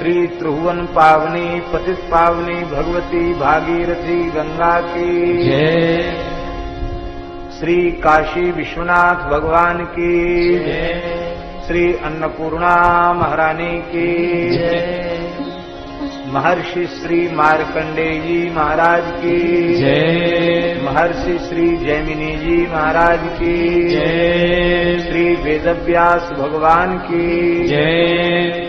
श्री त्रिभुवन पावनी पतित पावनी भगवती भागीरथी गंगा की जय। श्री काशी विश्वनाथ भगवान की जय। श्री अन्नपूर्णा महारानी की जय। महर्षि श्री मार्कंडेय जी महाराज की जय। महर्षि श्री जैमिनी जी महाराज की जय। श्री वेदव्यास भगवान की जय।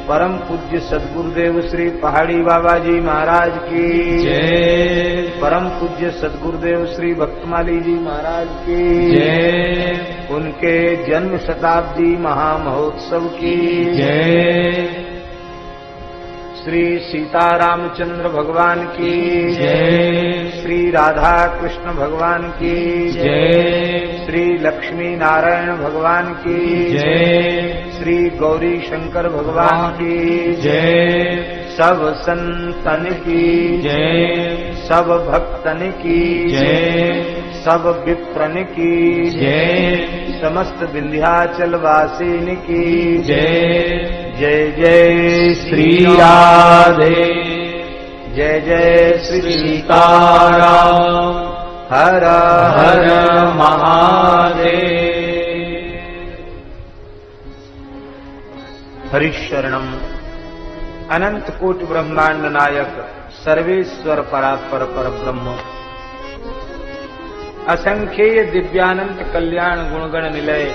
परम पूज्य सद्गुरुदेव श्री पहाड़ी बाबा जी महाराज की जय। परम पूज्य सद्गुरुदेव श्री भक्तमाली जी महाराज की जय। उनके जन्म शताब्दी महामहोत्सव की जय। श्री सीतारामचंद्र भगवान की जय। श्री राधा कृष्ण भगवान की जय। श्री लक्ष्मी नारायण भगवान की जय। श्री गौरी शंकर भगवान की जय। सब संतन की जय। सब भक्तन की जय। सब विप्रन की जय। समस्त विंध्याचल वासिन की जय। जय जय श्री राधे। जय जय श्री सीताराम। हर हर महादेव। हरिशरणम अनंत कोटि ब्रह्मांड नायक सर्वेश्वर परात्पर पर ब्रह्म असंख्येय दिव्यानंत कल्याण गुणगण निलय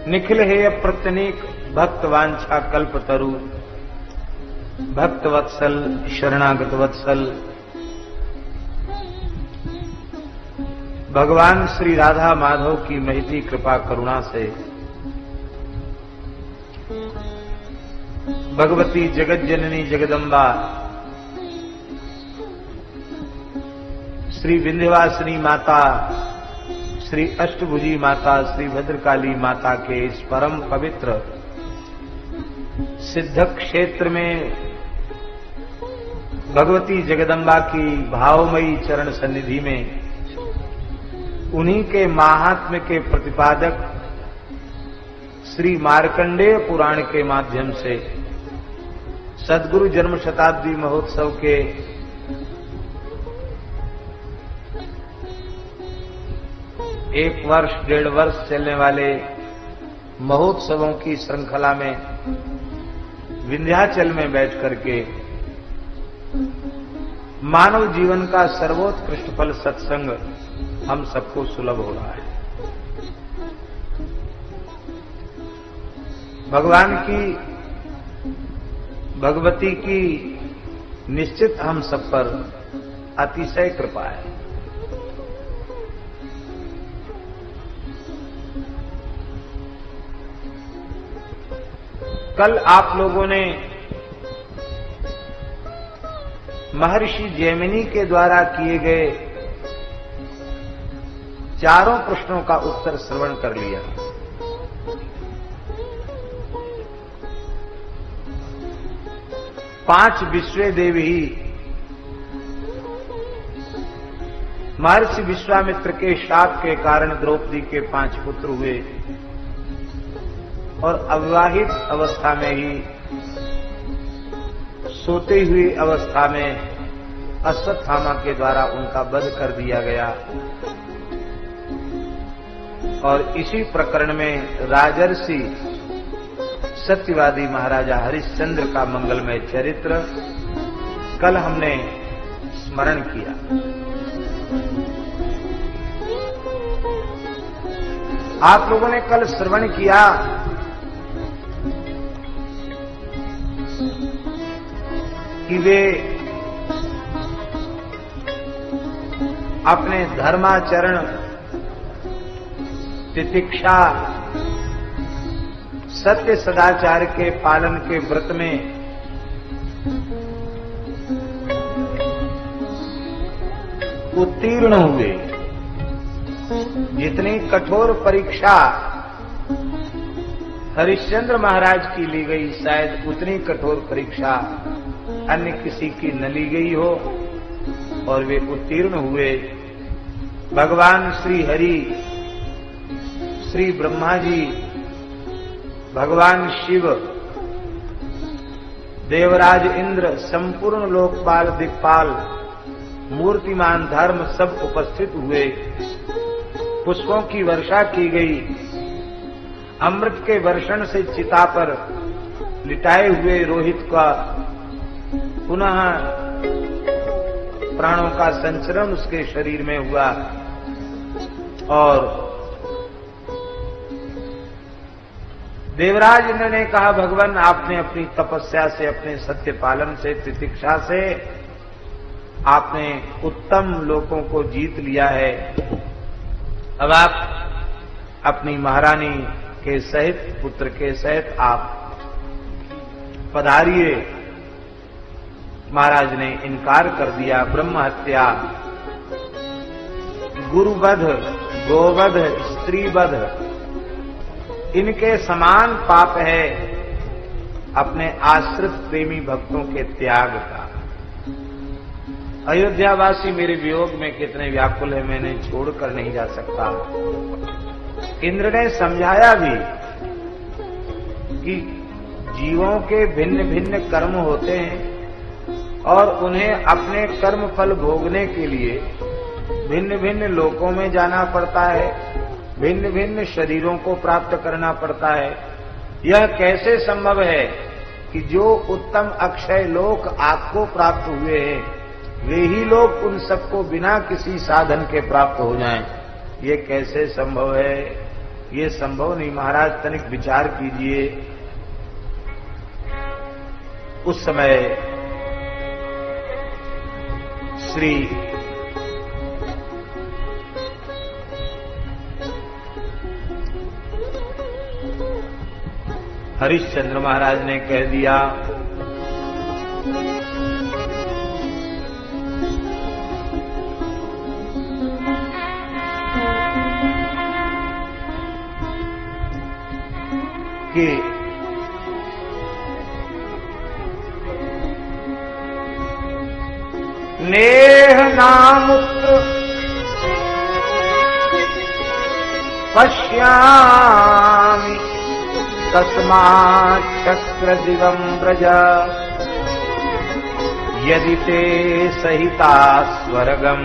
निखिल हेय प्रत्यनेक भक्त वांछा कल्प तरु भक्त वत्सल शरणागत वत्सल भगवान श्री राधा माधव की महती कृपा करुणा से भगवती जगत जननी जगदम्बा श्री विंध्यवासिनी माता श्री अष्टभुजी माता श्री भद्रकाली माता के इस परम पवित्र सिद्ध क्षेत्र में भगवती जगदम्बा की भावमयी चरण सन्निधि में उन्हीं के महात्म्य के प्रतिपादक श्री मार्कंडेय पुराण के माध्यम से सद्गुरु जन्म शताब्दी महोत्सव के एक वर्ष 1.5 वर्ष चलने वाले महोत्सवों की श्रृंखला में विंध्याचल में बैठ करके मानव जीवन का सर्वोत्कृष्ट फल सत्संग हम सबको सुलभ हो रहा है। भगवान की भगवती की निश्चित हम सब पर अतिशय कृपा है। कल आप लोगों ने महर्षि जैमिनी के द्वारा किए गए चारों प्रश्नों का उत्तर श्रवण कर लिया। पांच विश्वे देवी ही महर्षि विश्वामित्र के शाप के कारण द्रौपदी के 5 पुत्र हुए और अविवाहित अवस्था में ही सोते हुई अवस्था में अश्वत्थामा के द्वारा उनका वध कर दिया गया। और इसी प्रकरण में राजर्षि सत्यवादी महाराजा हरिश्चंद्र का मंगलमय चरित्र कल हमने स्मरण किया। आप लोगों ने कल श्रवण किया कि वे अपने धर्माचरण तितिक्षा सत्य सदाचार के पालन के व्रत में उत्तीर्ण हुए। जितनी कठोर परीक्षा हरिश्चंद्र महाराज की ली गई, शायद उतनी कठोर परीक्षा अन्य किसी की न ली गई हो, और वे उत्तीर्ण हुए। भगवान श्री हरि, श्री ब्रह्मा जी, भगवान शिव, देवराज इंद्र, संपूर्ण लोकपाल, दिक्पाल, मूर्तिमान धर्म सब उपस्थित हुए। पुष्पों की वर्षा की गई। अमृत के वर्षण से चिता पर लिटाए हुए रोहित का पुनः प्राणों का संचरण उसके शरीर में हुआ और देवराज इंद्र ने कहा, भगवान आपने अपनी तपस्या से, अपने सत्य पालन से, तितिक्षा से आपने उत्तम लोगों को जीत लिया है। अब आप अपनी महारानी के सहित, पुत्र के सहित आप पधारिए। महाराज ने इनकार कर दिया। ब्रह्म हत्या, गुरुवध, गोवध, स्त्रीवध, इनके समान पाप है अपने आश्रित प्रेमी भक्तों के त्याग का। अयोध्यावासी मेरे वियोग में कितने व्याकुल है, मैंने छोड़कर नहीं जा सकता। इंद्र ने समझाया भी कि जीवों के भिन्न भिन्न कर्म होते हैं और उन्हें अपने कर्म फल भोगने के लिए भिन्न भिन्न लोकों में जाना पड़ता है, भिन्न भिन्न शरीरों को प्राप्त करना पड़ता है। यह कैसे संभव है कि जो उत्तम अक्षय लोक आपको प्राप्त हुए हैं, वे ही लोग उन सबको बिना किसी साधन के प्राप्त हो जाएं? ये कैसे संभव है? ये संभव नहीं। महाराज तनिक विचार कीजिए। उस समय श्री हरिश्चंद्र महाराज ने कह दिया, कि नेह नामुत्र पश्यामि तस्मात् चक्र दिवं व्रज यदि ते सहिता स्वर्गम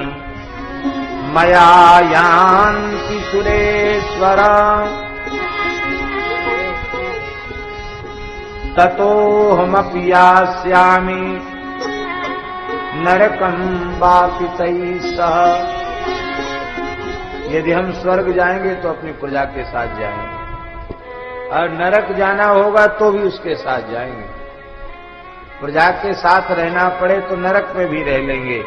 मया यान्ति सुरेश्वर ततोऽहमपि यास्यामि नरकं वापि तैः सह। यदि हम स्वर्ग जाएंगे तो अपनी प्रजा के साथ जाएंगे और नरक जाना होगा तो भी उसके साथ जाएंगे। प्रजा के साथ रहना पड़े तो नरक में भी रह लेंगे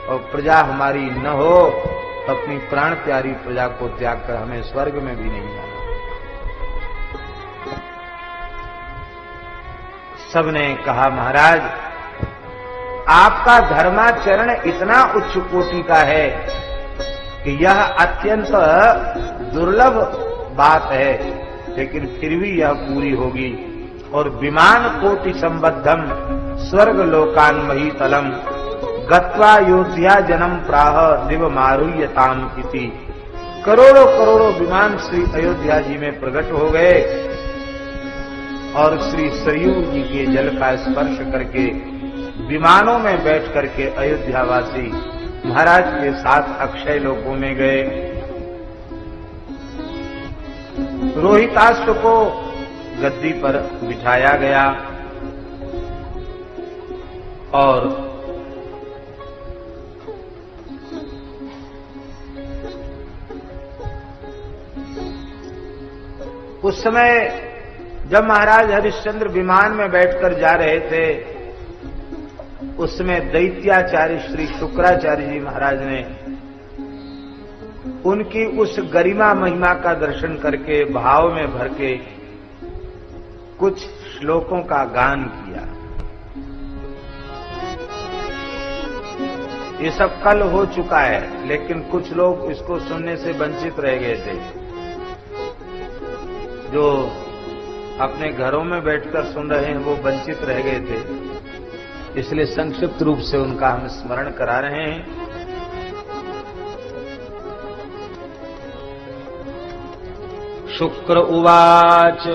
और प्रजा हमारी न हो तो अपनी प्राण प्यारी प्रजा को त्याग कर हमें स्वर्ग में भी नहीं जाना। सबने कहा, महाराज आपका धर्माचरण इतना उच्च कोटि का है कि यह अत्यंत दुर्लभ बात है, लेकिन फिर भी यह पूरी होगी। और विमान कोटि संबद्धम स्वर्ग लोकान महीतलम गत्वा योध्या जन्म प्राह दिव मारुयताम इति। करोड़ों करोड़ों विमान श्री अयोध्या जी में प्रकट हो गए और श्री सरयू जी के जल का स्पर्श करके विमानों में बैठ करके अयोध्यावासी महाराज के साथ अक्षय लोकों में गए। रोहिताश्व को गद्दी पर बिठाया गया और उस समय जब महाराज हरिश्चंद्र विमान में बैठकर जा रहे थे, उस समय दैत्याचार्य श्री शुक्राचार्य जी महाराज ने उनकी उस गरिमा महिमा का दर्शन करके भाव में भर के कुछ श्लोकों का गान किया। ये सब कल हो चुका है, लेकिन कुछ लोग इसको सुनने से वंचित रह गए थे, जो अपने घरों में बैठकर सुन रहे हैं वो वंचित रह गए थे, इसलिए संक्षिप्त रूप से उनका हम स्मरण करा रहे हैं। शुक्र उवाच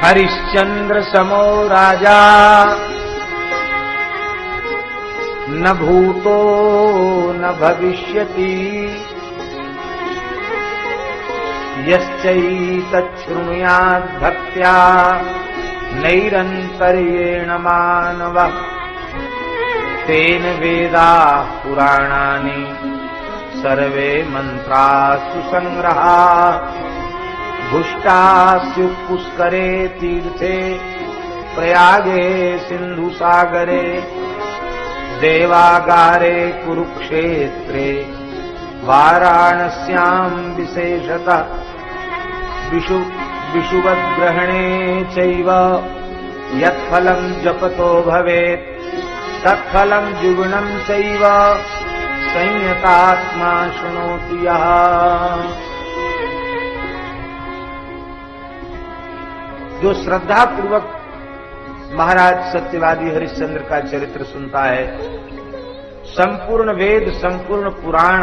हरिश्चंद्र समो राजा न भूतो न भविष्यति यश्चैतच्छृणुयात् भक्त्या नैरन्तर्येण मानवः तेन वेदाः पुराणानि सर्वे मन्त्राः सुसंग्रहाः भुष्टास्यु पुष्करे तीर्थे प्रयागे सिन्धुसागरे देवागारे कुरुक्षेत्रे वाराणस्यां विशेषतः विषुवद्ग्रहणे चैव यत्फलं जपतो भवेत् तत्फलं जुगुणं चैव संयतात्मा शृणोति यः। जो श्रद्धा पूर्वक महाराज सत्यवादी हरिश्चंद्र का चरित्र सुनता है, संपूर्ण वेद संपूर्ण पुराण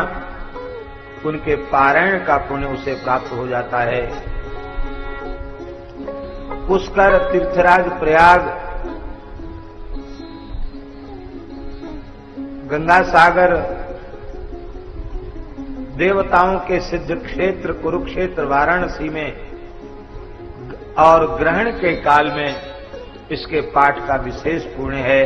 उनके पारायण का पुण्य उसे प्राप्त हो जाता है। पुष्कर, तीर्थराज, प्रयाग, गंगा सागर, देवताओं के सिद्ध क्षेत्र कुरुक्षेत्र वाराणसी में और ग्रहण के काल में इसके पाठ का विशेष पुण्य है।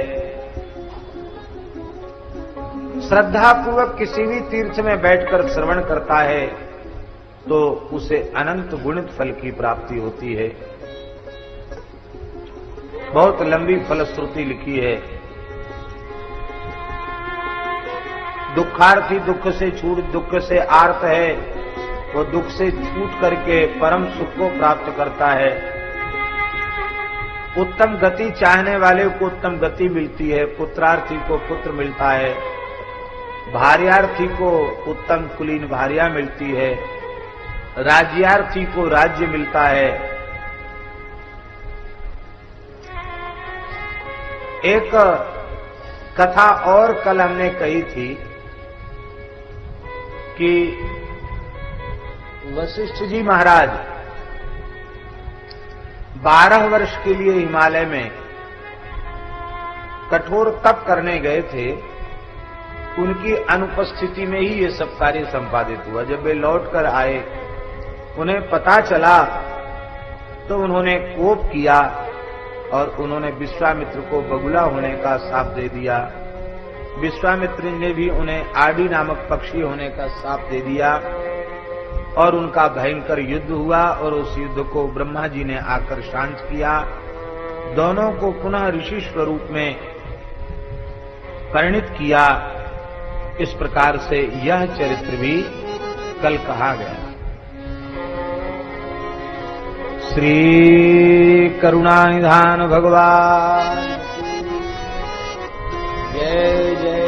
श्रद्धा पूर्वक किसी भी तीर्थ में बैठकर श्रवण करता है तो उसे अनंत गुणित फल की प्राप्ति होती है। बहुत लंबी फलश्रुति लिखी है। दुखार्थी दुख से छूट, दुख से आर्त है, वो दुख से छूट करके परम सुख को प्राप्त करता है। उत्तम गति चाहने वाले को उत्तम गति मिलती है, पुत्रार्थी को पुत्र मिलता है, भार्यार्थी को उत्तम कुलीन भार्या मिलती है, राज्यार्थी को राज्य मिलता है। एक कथा और कल हमने कही थी कि वशिष्ठ जी महाराज 12 वर्ष के लिए हिमालय में कठोर तप करने गए थे। उनकी अनुपस्थिति में ही ये सब कार्य संपादित हुआ। जब वे लौट कर आए, उन्हें पता चला तो उन्होंने कोप किया और उन्होंने विश्वामित्र को बगुला होने का शाप दे दिया। विश्वामित्र ने भी उन्हें आड़ी नामक पक्षी होने का शाप दे दिया और उनका भयंकर युद्ध हुआ और उस युद्ध को ब्रह्मा जी ने आकर शांत किया। दोनों को पुनः ऋषि स्वरूप में परिणित किया। इस प्रकार से यह चरित्र भी कल कहा गया। श्री करुणानिधान भगवान जय जय।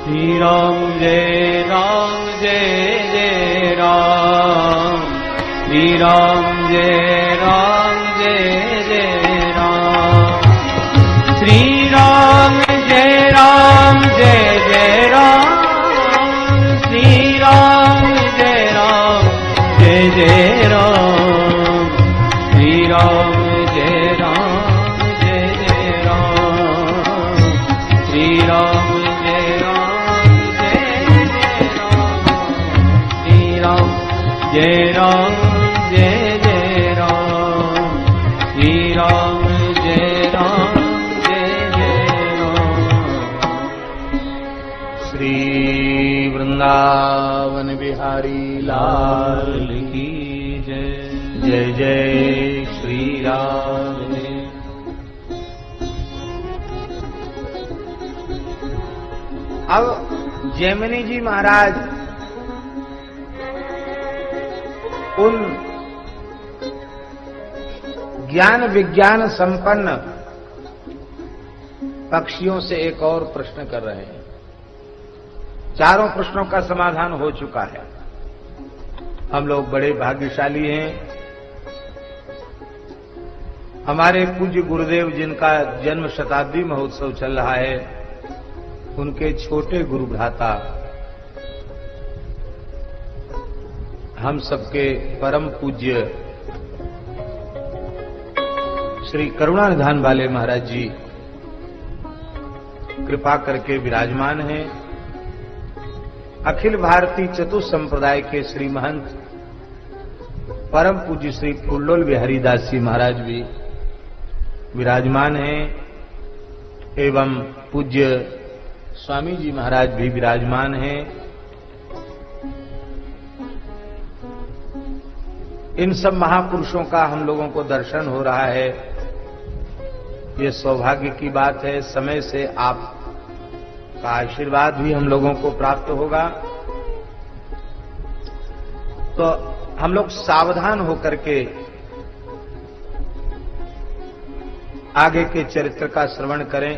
श्री राम जय राम जय जय राम। श्री राम जय राम जय जय राम। श्री राम जय राम जय जय राम। श्री राम जय राम जय जय राम। श्री राम जय राम जय जय राम। श्री राम जय राम जय जय राम। श्री राम जय राम जय जय राम। श्री राम जय राम जय जय राम। श्री वृंदावन बिहारी लाल की जय। जय जय श्री राम। अब जैमिनी जी महाराज उन ज्ञान विज्ञान संपन्न पक्षियों से एक और प्रश्न कर रहे हैं। चारों प्रश्नों का समाधान हो चुका है। हम लोग बड़े भाग्यशाली हैं। हमारे पूज्य गुरुदेव जिनका जन्म शताब्दी महोत्सव चल रहा है, उनके छोटे गुरु भ्राता हम सबके परम पूज्य श्री करुणा निधान वाले महाराज जी कृपा करके विराजमान हैं। अखिल भारतीय चतुर्थ संप्रदाय के श्री महंत परम पूज्य श्री फुल्लोल बिहारी दास जी महाराज भी विराजमान हैं एवं पूज्य स्वामी जी महाराज भी विराजमान हैं। इन सब महापुरुषों का हम लोगों को दर्शन हो रहा है, ये सौभाग्य की बात है। समय से आप का आशीर्वाद भी हम लोगों को प्राप्त होगा। तो हम लोग सावधान होकर के आगे के चरित्र का श्रवण करें।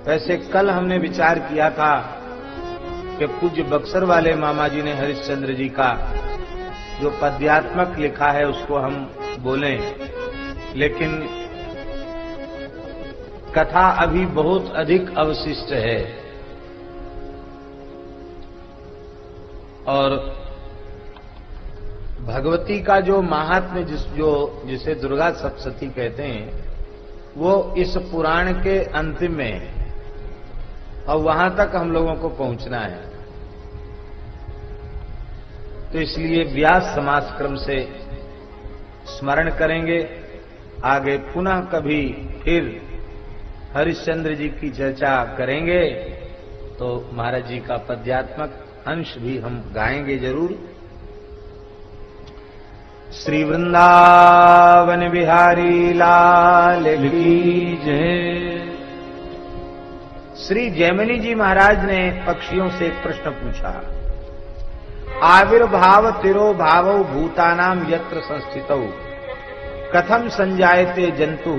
वैसे कल हमने विचार किया था कि पूज्य बक्सर वाले मामा जी ने हरिश्चंद्र जी का जो पद्यात्मक लिखा है उसको हम बोलें, लेकिन कथा अभी बहुत अधिक अवशिष्ट है और भगवती का जो महात्म्य जिसे दुर्गा सप्तशती कहते हैं वो इस पुराण के अंतिम में है और वहां तक हम लोगों को पहुंचना है। तो इसलिए व्यास समास क्रम से स्मरण करेंगे। आगे पुनः कभी फिर हरिश्चंद्र जी की चर्चा करेंगे तो महाराज जी का पद्यात्मक अंश भी हम गाएंगे जरूर। श्री वृंदावन बिहारी लाल की जय। श्री जैमिनी जी महाराज ने पक्षियों से एक प्रश्न पूछा। आविर्भाव तिरो भावौ भूतानाम यत्र संस्थितौ कथम संजायते जंतु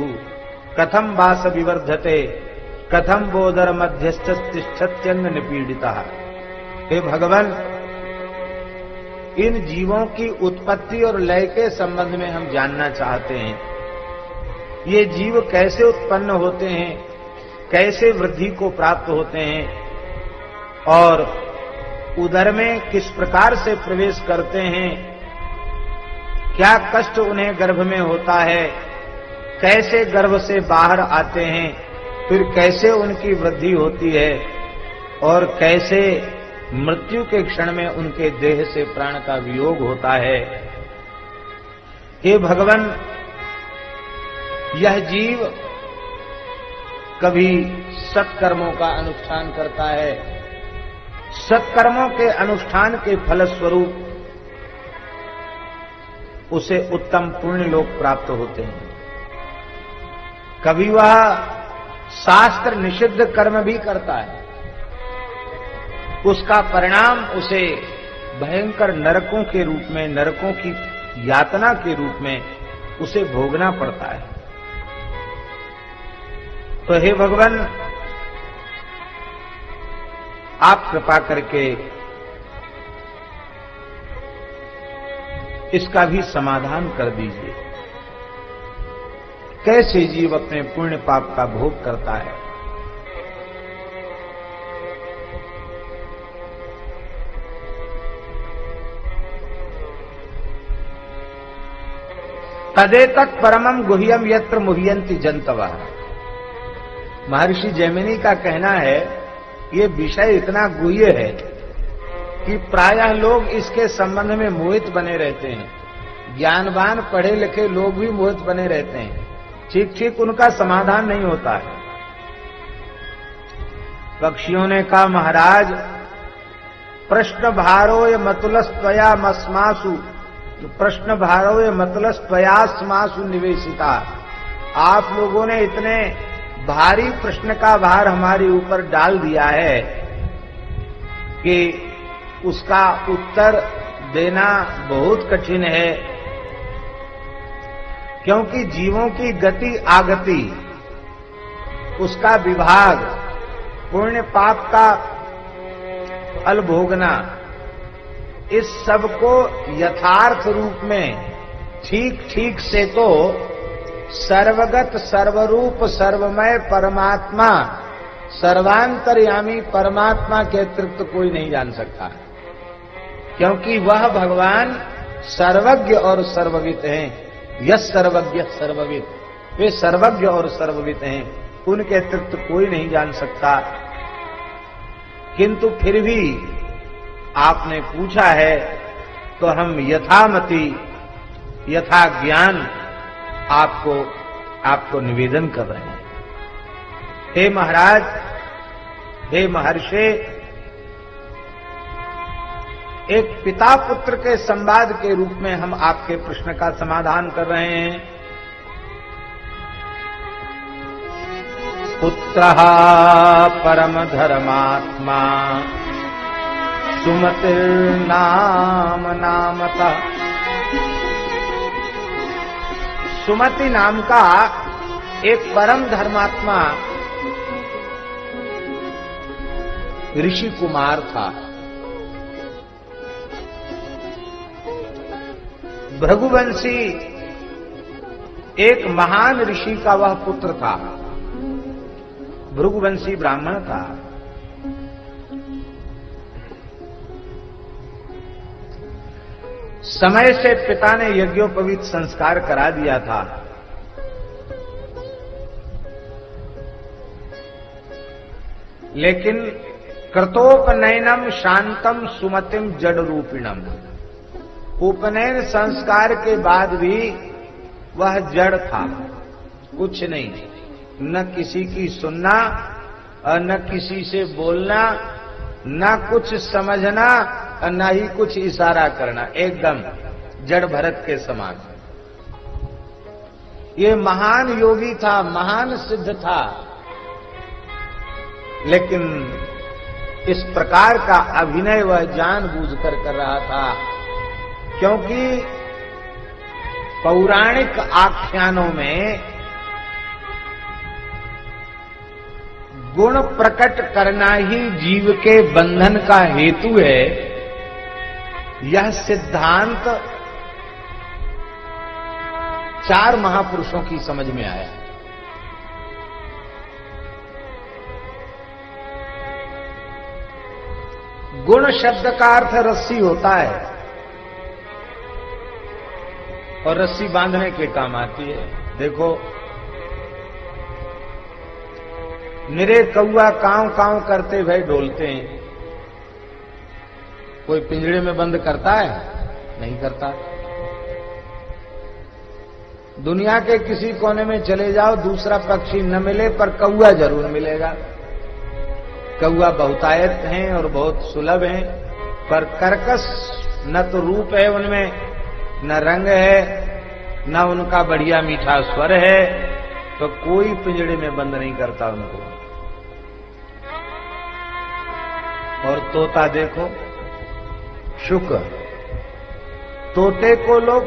कथम वास विवर्धते कथम बोधर मध्यस्थ तिष्ठत्यंग निपीड़िता। हे भगवान, इन जीवों की उत्पत्ति और लय के संबंध में हम जानना चाहते हैं। ये जीव कैसे उत्पन्न होते हैं, कैसे वृद्धि को प्राप्त होते हैं और उदर में किस प्रकार से प्रवेश करते हैं, क्या कष्ट उन्हें गर्भ में होता है, कैसे गर्भ से बाहर आते हैं, फिर कैसे उनकी वृद्धि होती है और कैसे मृत्यु के क्षण में उनके देह से प्राण का वियोग होता है। हे भगवान, यह जीव कभी सत्कर्मों का अनुष्ठान करता है, सत्कर्मों के अनुष्ठान के फलस्वरूप उसे उत्तम पुण्य लोक प्राप्त होते हैं। कभी वह शास्त्र निषिद्ध कर्म भी करता है, उसका परिणाम उसे भयंकर नरकों के रूप में, नरकों की यातना के रूप में उसे भोगना पड़ता है। तो हे भगवान, आप कृपा करके इसका भी समाधान कर दीजिए। कैसे जीव अपने पुण्य पाप का भोग करता है। तदेतत् परमं गुह्यम यत्र मुह्यन्ति जंतवः। महर्षि जैमिनी का कहना है ये विषय इतना गुह्य है कि प्रायः लोग इसके संबंध में मोहित बने रहते हैं। ज्ञानवान पढ़े लिखे लोग भी मोहित बने रहते हैं, ठीक ठीक उनका समाधान नहीं होता है। पक्षियों ने कहा, महाराज, प्रश्न भारोय मतुलस्त्वया मस्मासु, प्रश्न भारोय मतुलस्त्वयास्मासु निवेशिता। आप लोगों ने इतने भारी प्रश्न का भार हमारे ऊपर डाल दिया है कि उसका उत्तर देना बहुत कठिन है, क्योंकि जीवों की गति आगति, उसका विभाग, पुण्य पाप का फल भोगना, इस सब को यथार्थ रूप में ठीक ठीक से तो सर्वगत सर्वरूप सर्वमय परमात्मा, सर्वांतर्यामी परमात्मा के अतिरिक्त कोई नहीं जान सकता। क्योंकि वह भगवान सर्वज्ञ और सर्ववित हैं। यस सर्वज्ञ सर्ववित, वे सर्वज्ञ और सर्ववित हैं, उनके अतिरिक्त कोई नहीं जान सकता। किंतु फिर भी आपने पूछा है तो हम यथामति यथा ज्ञान आपको निवेदन कर रहे हैं। हे महाराज, हे महर्षि, एक पिता पुत्र के संवाद के रूप में हम आपके प्रश्न का समाधान कर रहे हैं। पुत्रः परम धर्मात्मा सुमतिर्नाम नामता। सुमति नाम का एक परम धर्मात्मा ऋषि कुमार था। भृगुवंशी एक महान ऋषि का वह पुत्र था। भृगुवंशी ब्राह्मण था। समय से पिता ने यज्ञोपवीत संस्कार करा दिया था। लेकिन कृतोपनयनम शांतम सुमतिम जड़ रूपिणम, उपनयन संस्कार के बाद भी वह जड़ था, कुछ नहीं, न किसी की सुनना और न किसी से बोलना, न कुछ समझना और न ही कुछ इशारा करना, एकदम जड़ भरत के समान। ये महान योगी था, महान सिद्ध था, लेकिन इस प्रकार का अभिनय वह जानबूझकर कर रहा था, क्योंकि पौराणिक आख्यानों में गुण प्रकट करना ही जीव के बंधन का हेतु है, यह सिद्धांत 4 महापुरुषों की समझ में आया। गुण शब्द का अर्थ रस्सी होता है और रस्सी बांधने के काम आती है। देखो, निरे कौआ कांव कांव करते भय डोलते हैं, कोई पिंजड़े में बंद करता है? नहीं करता। दुनिया के किसी कोने में चले जाओ, दूसरा पक्षी न मिले पर कौआ जरूर मिलेगा। कौआ बहुतायत हैं और बहुत सुलभ हैं, पर कर्कश न तो रूप है उनमें, न रंग है, न उनका बढ़िया मीठा स्वर है, तो कोई पिंजड़े में बंद नहीं करता उनको। और तोता देखो, शुक्र, तोते को लोग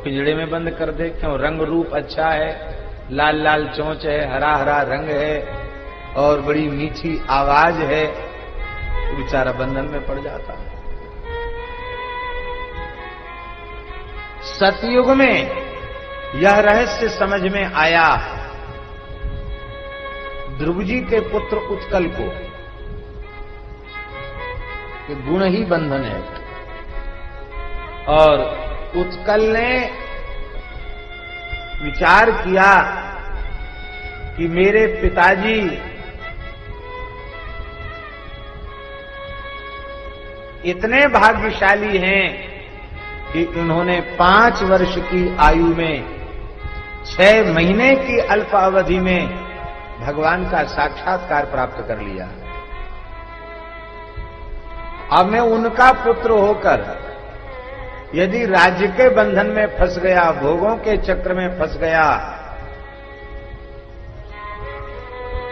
पिंजड़े में बंद कर दे, क्यों? रंग रूप अच्छा है, लाल लाल चोंच है, हरा हरा रंग है और बड़ी मीठी आवाज है, तो बेचारा बंधन में पड़ जाता है। सतयुग में यह रहस्य समझ में आया ध्रुव जी के पुत्र उत्कल को कि गुण ही बंधन है, और उत्कल ने विचार किया कि मेरे पिताजी इतने भाग्यशाली हैं कि उन्होंने 5 वर्ष की आयु में 6 महीने की अल्प अवधि में भगवान का साक्षात्कार प्राप्त कर लिया। अब मैं उनका पुत्र होकर यदि राज्य के बंधन में फंस गया, भोगों के चक्र में फंस गया,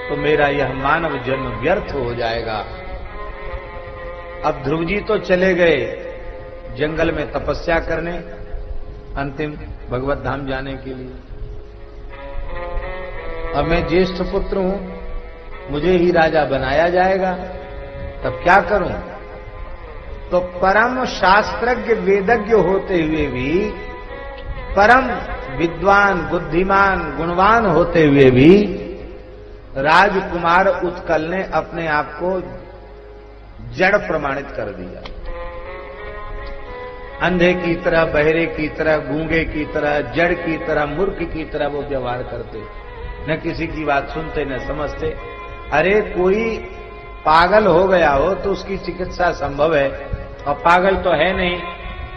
तो मेरा यह मानव जन्म व्यर्थ हो जाएगा। अब ध्रुव जी तो चले गए जंगल में तपस्या करने, अंतिम भगवत धाम जाने के लिए। अब मैं ज्येष्ठ पुत्र हूं, मुझे ही राजा बनाया जाएगा, तब क्या करूं? तो परम शास्त्रज्ञ वेदज्ञ होते हुए भी, परम विद्वान बुद्धिमान गुणवान होते हुए भी राजकुमार उत्कल ने अपने आप को जड़ प्रमाणित कर दिया। अंधे की तरह, बहरे की तरह, गूंगे की तरह, जड़ की तरह, मूर्ख की तरह वो व्यवहार करते, न किसी की बात सुनते न समझते। अरे कोई पागल हो गया हो तो उसकी चिकित्सा संभव है, और पागल तो है नहीं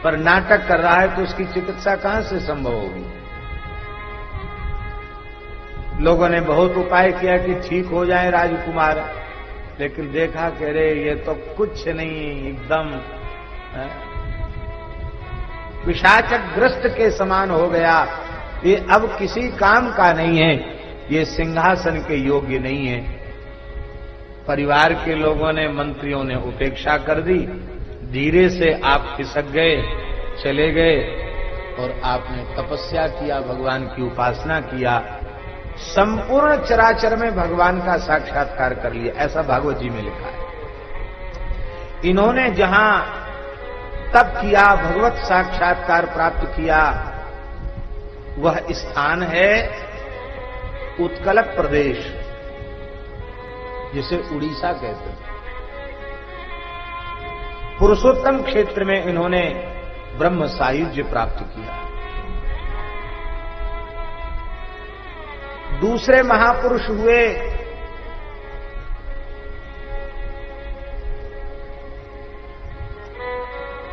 पर नाटक कर रहा है तो उसकी चिकित्सा कहां से संभव होगी। लोगों ने बहुत उपाय किया कि ठीक हो जाए राजकुमार, लेकिन देखा कि अरे ये तो कुछ नहीं, एकदम पिशाचग्रस्त के समान हो गया, ये अब किसी काम का नहीं है, ये सिंहासन के योग्य नहीं है। परिवार के लोगों ने, मंत्रियों ने उपेक्षा कर दी, धीरे से आप खिसक गए, चले गए और आपने तपस्या किया, भगवान की उपासना किया, संपूर्ण चराचर में भगवान का साक्षात्कार कर लिया, ऐसा भागवत जी में लिखा है। इन्होंने जहां तप किया, भगवत साक्षात्कार प्राप्त किया, वह स्थान है उत्कल प्रदेश, जिसे उड़ीसा कहते हैं। पुरुषोत्तम क्षेत्र में इन्होंने ब्रह्म सायुज्य प्राप्त किया। दूसरे महापुरुष हुए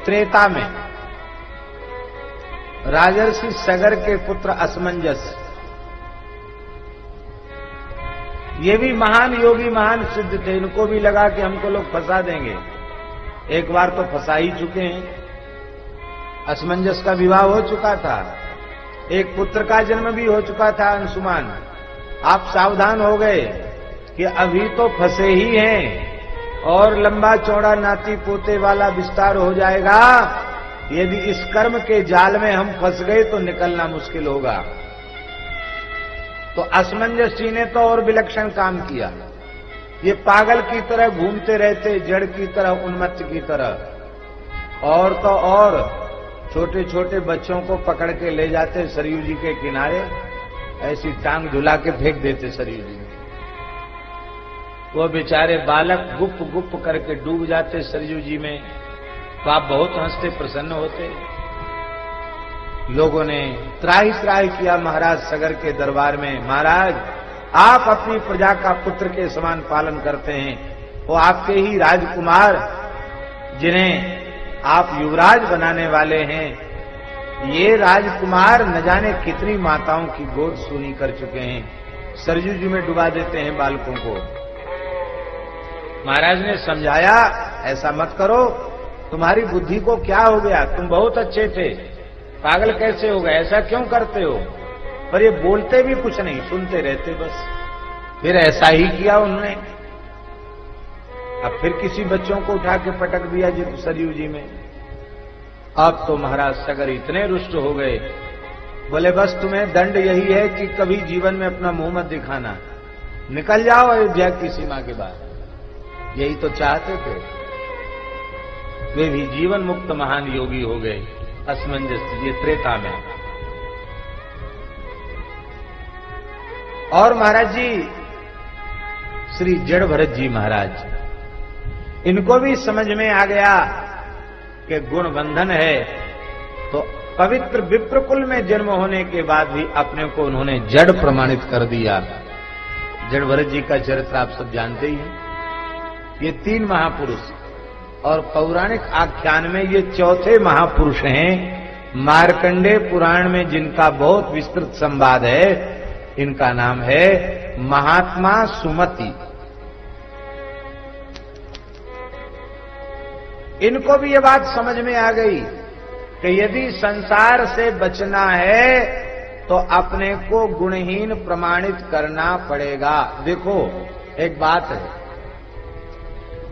त्रेता में, राजर्षि सगर के पुत्र असमंजस। ये भी महान योगी, महान सिद्ध थे, इनको भी लगा कि हमको लोग फंसा देंगे, एक बार तो फंसा ही चुके हैं। असमंजस का विवाह हो चुका था, एक पुत्र का जन्म भी हो चुका था, अंशुमान। आप सावधान हो गए कि अभी तो फंसे ही हैं और लंबा चौड़ा नाती पोते वाला विस्तार हो जाएगा। यदि इस कर्म के जाल में हम फंस गए तो निकलना मुश्किल होगा। तो असमंजस जी ने तो और विलक्षण काम किया, ये पागल की तरह घूमते रहते, जड़ की तरह, उन्मत्त की तरह, और तो और छोटे छोटे बच्चों को पकड़ के ले जाते सरयू जी के किनारे, ऐसी टांग झुला के फेंक देते सरयू जी में। वो बेचारे बालक गुप गुप करके डूब जाते सरयू जी में, तो आप बहुत हंसते, प्रसन्न होते। लोगों ने त्राही त्राही किया महाराज सगर के दरबार में, महाराज आप अपनी प्रजा का पुत्र के समान पालन करते हैं, वो आपके ही राजकुमार जिन्हें आप युवराज बनाने वाले हैं, ये राजकुमार न जाने कितनी माताओं की गोद सूनी कर चुके हैं, सरयू जी में डुबा देते हैं बालकों को। महाराज ने समझाया ऐसा मत करो, तुम्हारी बुद्धि को क्या हो गया, तुम बहुत अच्छे थे, पागल कैसे हो गए, ऐसा क्यों करते हो। पर ये बोलते भी कुछ नहीं, सुनते रहते बस। फिर ऐसा ही किया उन्होंने। अब फिर किसी बच्चों को उठा के पटक दिया जी सरयू जी में। अब तो महाराज सगर इतने रुष्ट हो गए, बोले बस तुम्हें दंड यही है कि कभी जीवन में अपना मुंह मत दिखाना, निकल जाओ अयोध्या की सीमा के बाद। यही तो चाहते थे। वे भी जीवन मुक्त महान योगी हो गए असमंजस, ये त्रेता में। और महाराज जी श्री जड़ भरत जी महाराज, इनको भी समझ में आ गया कि गुण बंधन है, तो पवित्र विप्रकुल में जन्म होने के बाद भी अपने को उन्होंने जड़ प्रमाणित कर दिया। जड़ भरत जी का चरित्र आप सब जानते ही हैं। ये 3 महापुरुष, और पौराणिक आख्यान में ये चौथे महापुरुष हैं। मार्कंडेय पुराण में जिनका बहुत विस्तृत संवाद है, इनका नाम है महात्मा सुमति। इनको भी ये बात समझ में आ गई कि यदि संसार से बचना है तो अपने को गुणहीन प्रमाणित करना पड़ेगा। देखो एक बात है,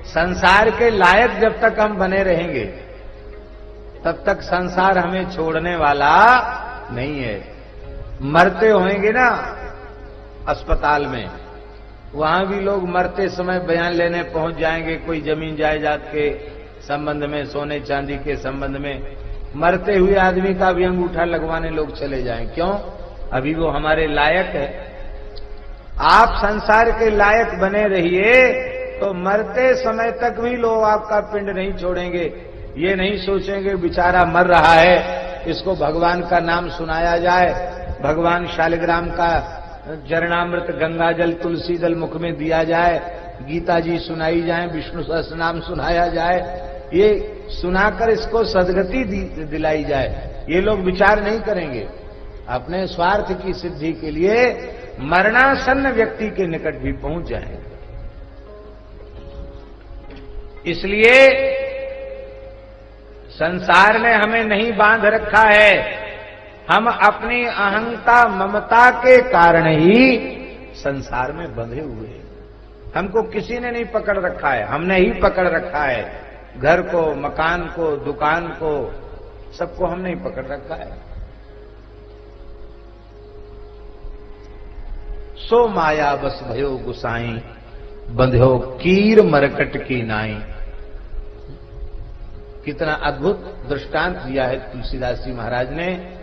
संसार के लायक जब तक हम बने रहेंगे तब तक संसार हमें छोड़ने वाला नहीं है। मरते होंगे ना अस्पताल में, वहां भी लोग मरते समय बयान लेने पहुंच जाएंगे, कोई जमीन जायदाद के संबंध में, सोने चांदी के संबंध में। मरते हुए आदमी का भी अंगूठा लगवाने लोग चले जाएं। क्यों? अभी वो हमारे लायक है। आप संसार के लायक बने रहिए तो मरते समय तक भी लोग आपका पिंड नहीं छोड़ेंगे। ये नहीं सोचेंगे बेचारा मर रहा है, इसको भगवान का नाम सुनाया जाए, भगवान शालिग्राम का चरणामृत गंगाजल तुलसी जल मुख में दिया जाए, गीता जी सुनाई जाए, विष्णु सहस्त्र नाम सुनाया जाए, ये सुनाकर इसको सदगति दिलाई जाए, ये लोग विचार नहीं करेंगे। अपने स्वार्थ की सिद्धि के लिए मरणासन्न व्यक्ति के निकट भी पहुंच जाएंगे। इसलिए संसार ने हमें नहीं बांध रखा है, हम अपनी अहंता ममता के कारण ही संसार में बंधे हुए हैं। हमको किसी ने नहीं पकड़ रखा है, हमने ही पकड़ रखा है। घर को, मकान को, दुकान को, सबको हमने ही पकड़ रखा है। सो माया बस भयो गुसाई, बंध्यो कीर मरकट की नाई। कितना अद्भुत दृष्टांत दिया है तुलसीदास जी महाराज ने,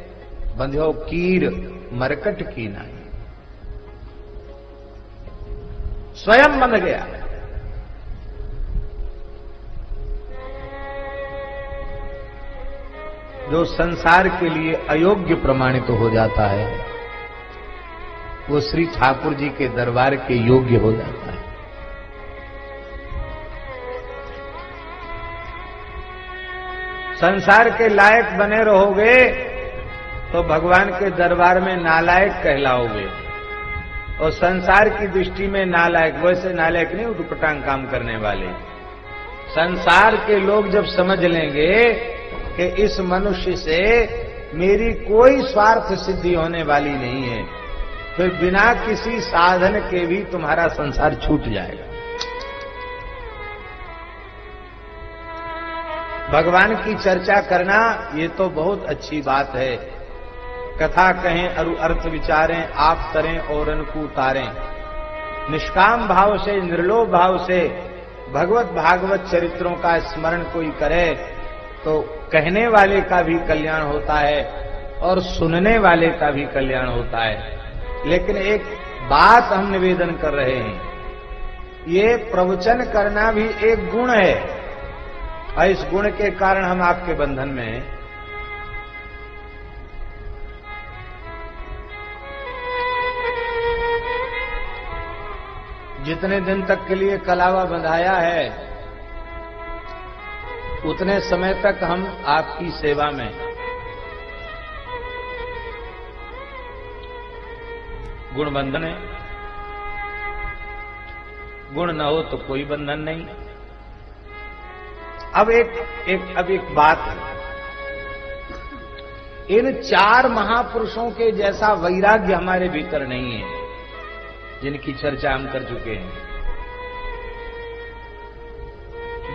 बंध्यो कीर मरकट की नाई। स्वयं बंध गया। जो संसार के लिए अयोग्य प्रमाणित हो जाता है, वो श्री ठाकुर जी के दरबार के योग्य हो जाता है। संसार के लायक बने रहोगे तो भगवान के दरबार में नालायक कहलाओगे, और संसार की दृष्टि में नालायक, वैसे नालायक नहीं उटपटांग काम करने वाले। संसार के लोग जब समझ लेंगे कि इस मनुष्य से मेरी कोई स्वार्थ सिद्धि होने वाली नहीं है, फिर बिना किसी साधन के भी तुम्हारा संसार छूट जाएगा। भगवान की चर्चा करना ये तो बहुत अच्छी बात है। कथा कहें अरु अर्थ विचारें, आप करें और अनको उतारें। निष्काम भाव से, निर्लोभ भाव से भगवत भागवत चरित्रों का स्मरण कोई करे तो कहने वाले का भी कल्याण होता है और सुनने वाले का भी कल्याण होता है। लेकिन एक बात हम निवेदन कर रहे हैं, ये प्रवचन करना भी एक गुण है, और इस गुण के कारण हम आपके बंधन में हैं। जितने दिन तक के लिए कलावा बंधाया है, उतने समय तक हम आपकी सेवा में। गुण बंधन है, गुण न हो तो कोई बंधन नहीं। अब एक बात है, इन चार महापुरुषों के जैसा वैराग्य हमारे भीतर नहीं है, जिनकी चर्चा हम कर चुके हैं।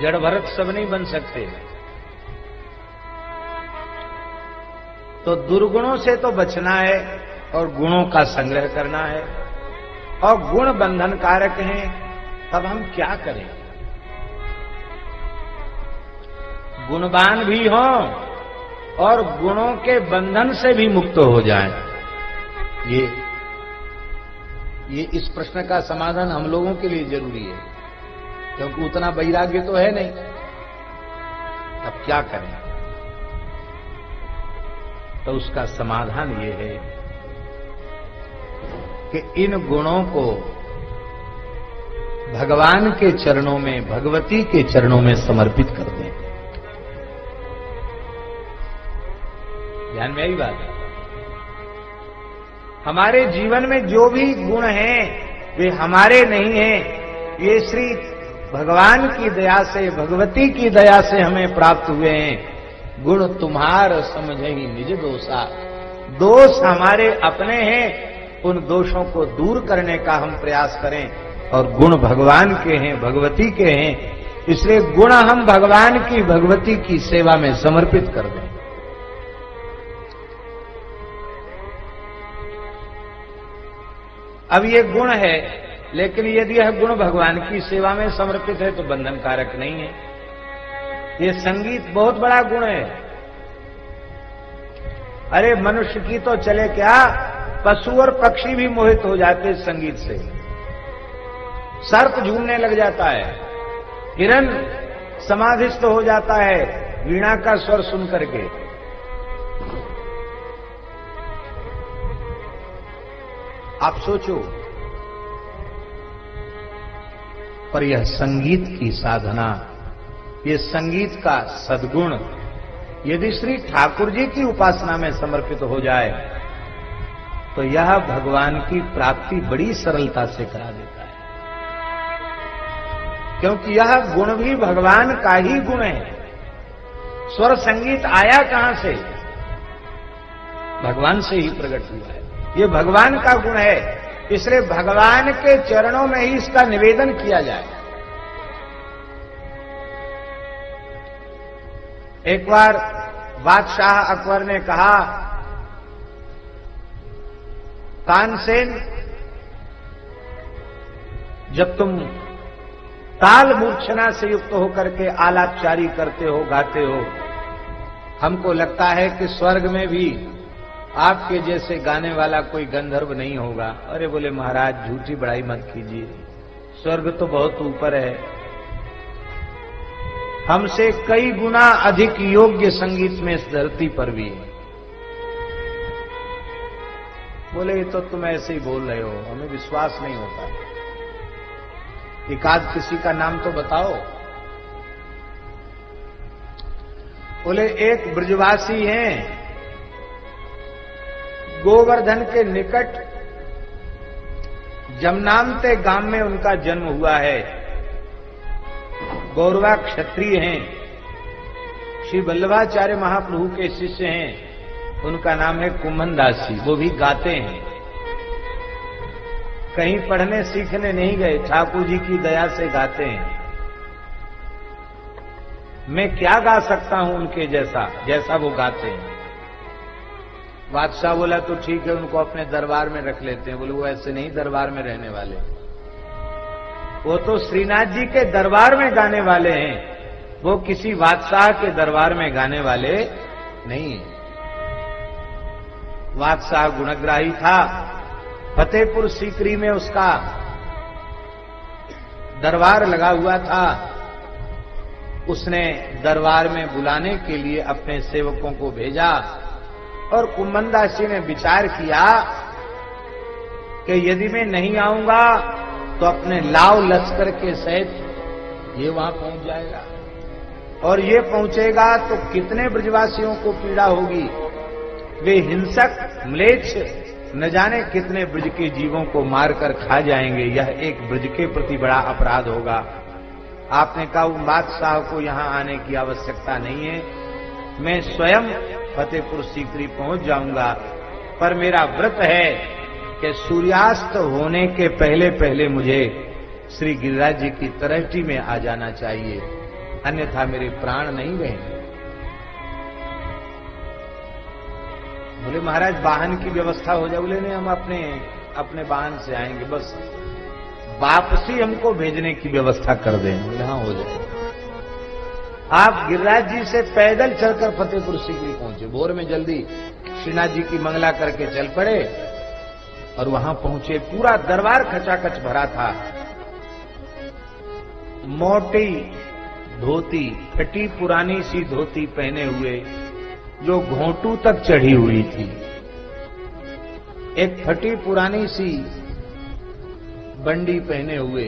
जड़ भरत सब नहीं बन सकते, तो दुर्गुणों से तो बचना है और गुणों का संग्रह करना है, और गुण बंधन कारक हैं। तब हम क्या करें? गुणवान भी हों और गुणों के बंधन से भी मुक्त हो जाएं। ये इस प्रश्न का समाधान हम लोगों के लिए जरूरी है, क्योंकि उतना वैराग्य तो है नहीं। अब क्या करें? तो उसका समाधान ये है कि इन गुणों को भगवान के चरणों में, भगवती के चरणों में समर्पित कर दें। ध्यान में आई बात है। हमारे जीवन में जो भी गुण हैं वे हमारे नहीं हैं, ये श्री भगवान की दया से, भगवती की दया से हमें प्राप्त हुए हैं। गुण तुम्हार समझे ही निज दोषा, दोष हमारे अपने हैं, उन दोषों को दूर करने का हम प्रयास करें, और गुण भगवान के हैं, भगवती के हैं, इसलिए गुण हम भगवान की, भगवती की सेवा में समर्पित कर दें। अब ये गुण है, लेकिन यदि यह गुण भगवान की सेवा में समर्पित है तो बंधन कारक नहीं है। ये संगीत बहुत बड़ा गुण है। अरे मनुष्य की तो चले क्या, पशु और पक्षी भी मोहित हो जाते इस संगीत से। सर्प झूमने लग जाता है, हिरन समाधिस्थ हो जाता है, वीणा का स्वर सुन करके। आप सोचो, पर यह संगीत की साधना, ये संगीत का सद्गुण यदि श्री ठाकुर जी की उपासना में समर्पित हो जाए तो यह भगवान की प्राप्ति बड़ी सरलता से करा देता है, क्योंकि यह गुण भी भगवान का ही गुण है। स्वर संगीत आया कहां से? भगवान से ही प्रकट हुआ है, ये भगवान का गुण है। इसलिए भगवान के चरणों में ही इसका निवेदन किया जाए। एक बार बादशाह अकबर ने कहा, तानसेन, जब तुम ताल मूर्छना से युक्त होकर के आलापचारी करते हो, गाते हो, हमको लगता है कि स्वर्ग में भी आपके जैसे गाने वाला कोई गंधर्व नहीं होगा। अरे बोले महाराज, झूठी बड़ाई मत कीजिए, स्वर्ग तो बहुत ऊपर है, हमसे कई गुना अधिक योग्य संगीत में इस धरती पर भी है। बोले ये तो तुम ऐसे ही बोल रहे हो, हमें विश्वास नहीं होता, एकाध किसी का नाम तो बताओ। बोले एक ब्रजवासी हैं, गोवर्धन के निकट जमनामते गांव में उनका जन्म हुआ है, गौरवा क्षत्रिय हैं, श्री वल्लभाचार्य महाप्रभु के शिष्य हैं, उनका नाम है कुम्भन दास जी, वो भी गाते हैं, कहीं पढ़ने सीखने नहीं गए, ठाकुर जी की दया से गाते हैं। मैं क्या गा सकता हूं उनके जैसा, जैसा वो गाते हैं। बादशाह बोला तो ठीक है, उनको अपने दरबार में रख लेते हैं। बोले वो ऐसे नहीं दरबार में रहने वाले, वो तो श्रीनाथ जी के दरबार में गाने वाले हैं, वो किसी बादशाह के दरबार में गाने वाले नहीं है। बादशाह गुणग्राही था, फतेहपुर सीकरी में उसका दरबार लगा हुआ था। उसने दरबार में बुलाने के लिए अपने सेवकों को भेजा और कुम्भनदास जी ने विचार किया कि यदि मैं नहीं आऊंगा तो अपने लाव लश्कर के सहित ये वहां पहुंच जाएगा, और ये पहुंचेगा तो कितने ब्रजवासियों को पीड़ा होगी। वे हिंसक म्लेच्छ न जाने कितने ब्रज के जीवों को मारकर खा जाएंगे, यह एक ब्रज के प्रति बड़ा अपराध होगा। आपने कहा बादशाह को यहां आने की आवश्यकता नहीं है, मैं स्वयं फतेहपुर सीकरी पहुंच जाऊंगा, पर मेरा व्रत है कि सूर्यास्त होने के पहले पहले मुझे श्री गिरिराज जी की तरहटी में आ जाना चाहिए, अन्यथा मेरे प्राण नहीं रहेंगे। बोले महाराज वाहन की व्यवस्था हो जाए। बोले नहीं, हम अपने वाहन से आएंगे, बस वापसी हमको भेजने की व्यवस्था कर दें। बोले हाँ हो जाए। आप गिरिराज जी से पैदल चलकर फतेहपुर सीकरी पहुंचे, भोर में जल्दी श्रीनाथ जी की मंगला करके चल पड़े और वहां पहुंचे। पूरा दरबार खचाखच भरा था। मोटी धोती, फटी पुरानी सी धोती पहने हुए जो घोंटू तक चढ़ी हुई थी, एक फटी पुरानी सी बंडी पहने हुए,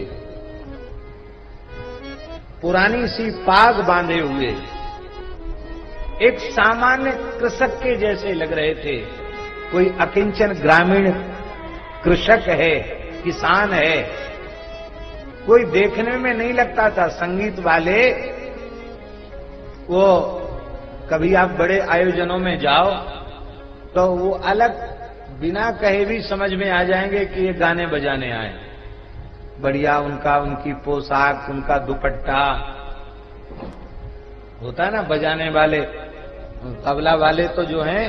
पुरानी सी पाग बांधे हुए, एक सामान्य कृषक के जैसे लग रहे थे। कोई अकिंचन ग्रामीण कृषक है, किसान है, कोई देखने में नहीं लगता था। संगीत वाले, वो कभी आप बड़े आयोजनों में जाओ तो वो अलग बिना कहे भी समझ में आ जाएंगे कि ये गाने बजाने आए। बढ़िया उनकी पोशाक, उनका दुपट्टा होता है ना। बजाने वाले, तबला वाले तो जो हैं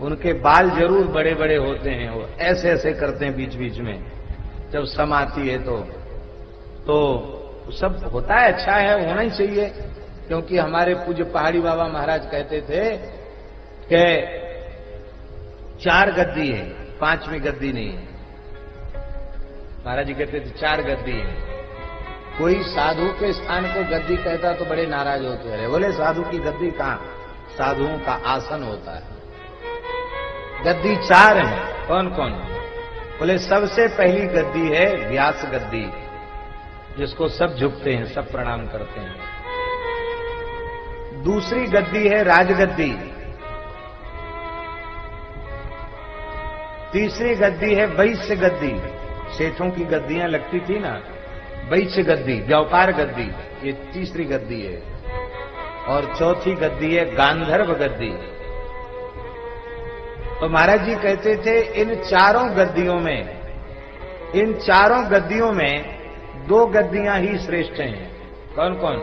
उनके बाल जरूर बड़े बड़े होते हैं, वो ऐसे ऐसे करते हैं बीच बीच में जब सम आती है तो सब होता है, अच्छा है, होना ही चाहिए। क्योंकि हमारे पूज्य पहाड़ी बाबा महाराज कहते थे कि 4 गद्दी है, 5वीं गद्दी नहीं है। महाराज जी कहते थे 4 गद्दी है, कोई साधु के स्थान को गद्दी कहता तो बड़े नाराज होते हैं। बोले साधु की गद्दी कहां, साधुओं का आसन होता है। गद्दी 4 है। कौन कौन? बोले सबसे पहली गद्दी है व्यास गद्दी, जिसको सब झुकते हैं, सब प्रणाम करते हैं। दूसरी गद्दी है राजगद्दी। तीसरी गद्दी है वैश्य गद्दी, सेठों की गद्दियां लगती थी ना, वैश्य गद्दी, व्यापार गद्दी, ये तीसरी गद्दी है। और चौथी गद्दी है गांधर्व गद्दी। तो महाराज जी कहते थे इन चारों गद्दियों में 2 गद्दियां ही श्रेष्ठ हैं। कौन कौन?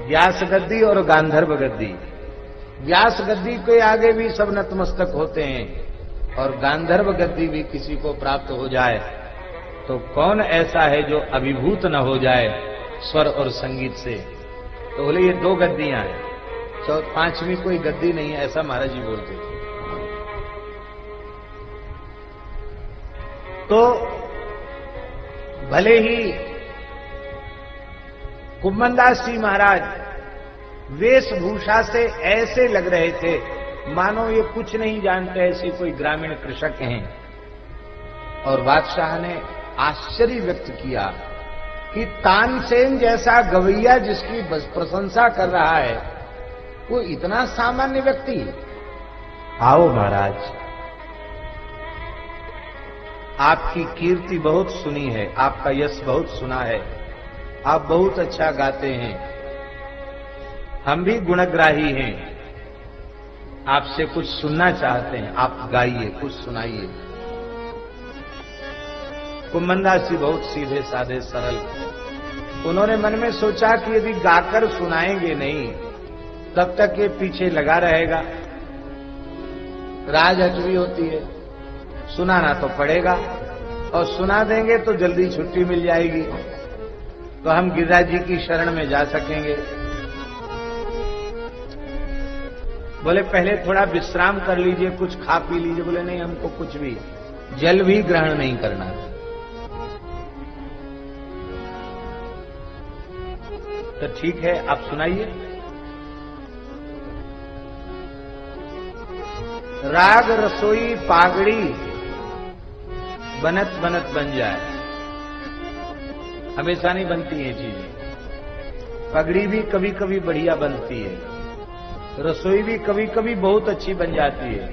व्यास गद्दी और गांधर्व गद्दी। व्यास गद्दी के आगे भी सब नतमस्तक होते हैं, और गांधर्व गद्दी भी किसी को प्राप्त हो जाए तो कौन ऐसा है जो अभिभूत न हो जाए स्वर और संगीत से। तो बोले ये 2 गद्दियां हैं, 5वीं कोई गद्दी नहीं है, ऐसा महाराज जी बोलते थे। तो भले ही कुम्भनदास जी महाराज वेशभूषा से ऐसे लग रहे थे मानो ये कुछ नहीं जानते, ऐसे कोई ग्रामीण कृषक हैं। और बादशाह ने आश्चर्य व्यक्त किया कि तानसेन जैसा गवैया जिसकी प्रशंसा कर रहा है वो इतना सामान्य व्यक्ति। आओ महाराज, आपकी कीर्ति बहुत सुनी है, आपका यश बहुत सुना है, आप बहुत अच्छा गाते हैं, हम भी गुणग्राही हैं, आपसे कुछ सुनना चाहते हैं, आप गाइए, कुछ सुनाइए। कुम्भनदास जी बहुत सीधे साधे सरल, उन्होंने मन में सोचा कि यदि गाकर सुनाएंगे नहीं तब तक ये पीछे लगा रहेगा, राजहचवी होती है, सुनाना तो पड़ेगा, और सुना देंगे तो जल्दी छुट्टी मिल जाएगी, तो हम गिरिराज जी की शरण में जा सकेंगे। बोले पहले थोड़ा विश्राम कर लीजिए, कुछ खा पी लीजिए। बोले नहीं, हमको कुछ भी, जल भी ग्रहण नहीं करना। तो ठीक है, आप सुनाइए। राग रसोई पागड़ी बनत बनत बन जाए, हमेशा नहीं बनती है चीजें। पगड़ी भी कभी कभी बढ़िया बनती है, रसोई भी कभी कभी बहुत अच्छी बन जाती है,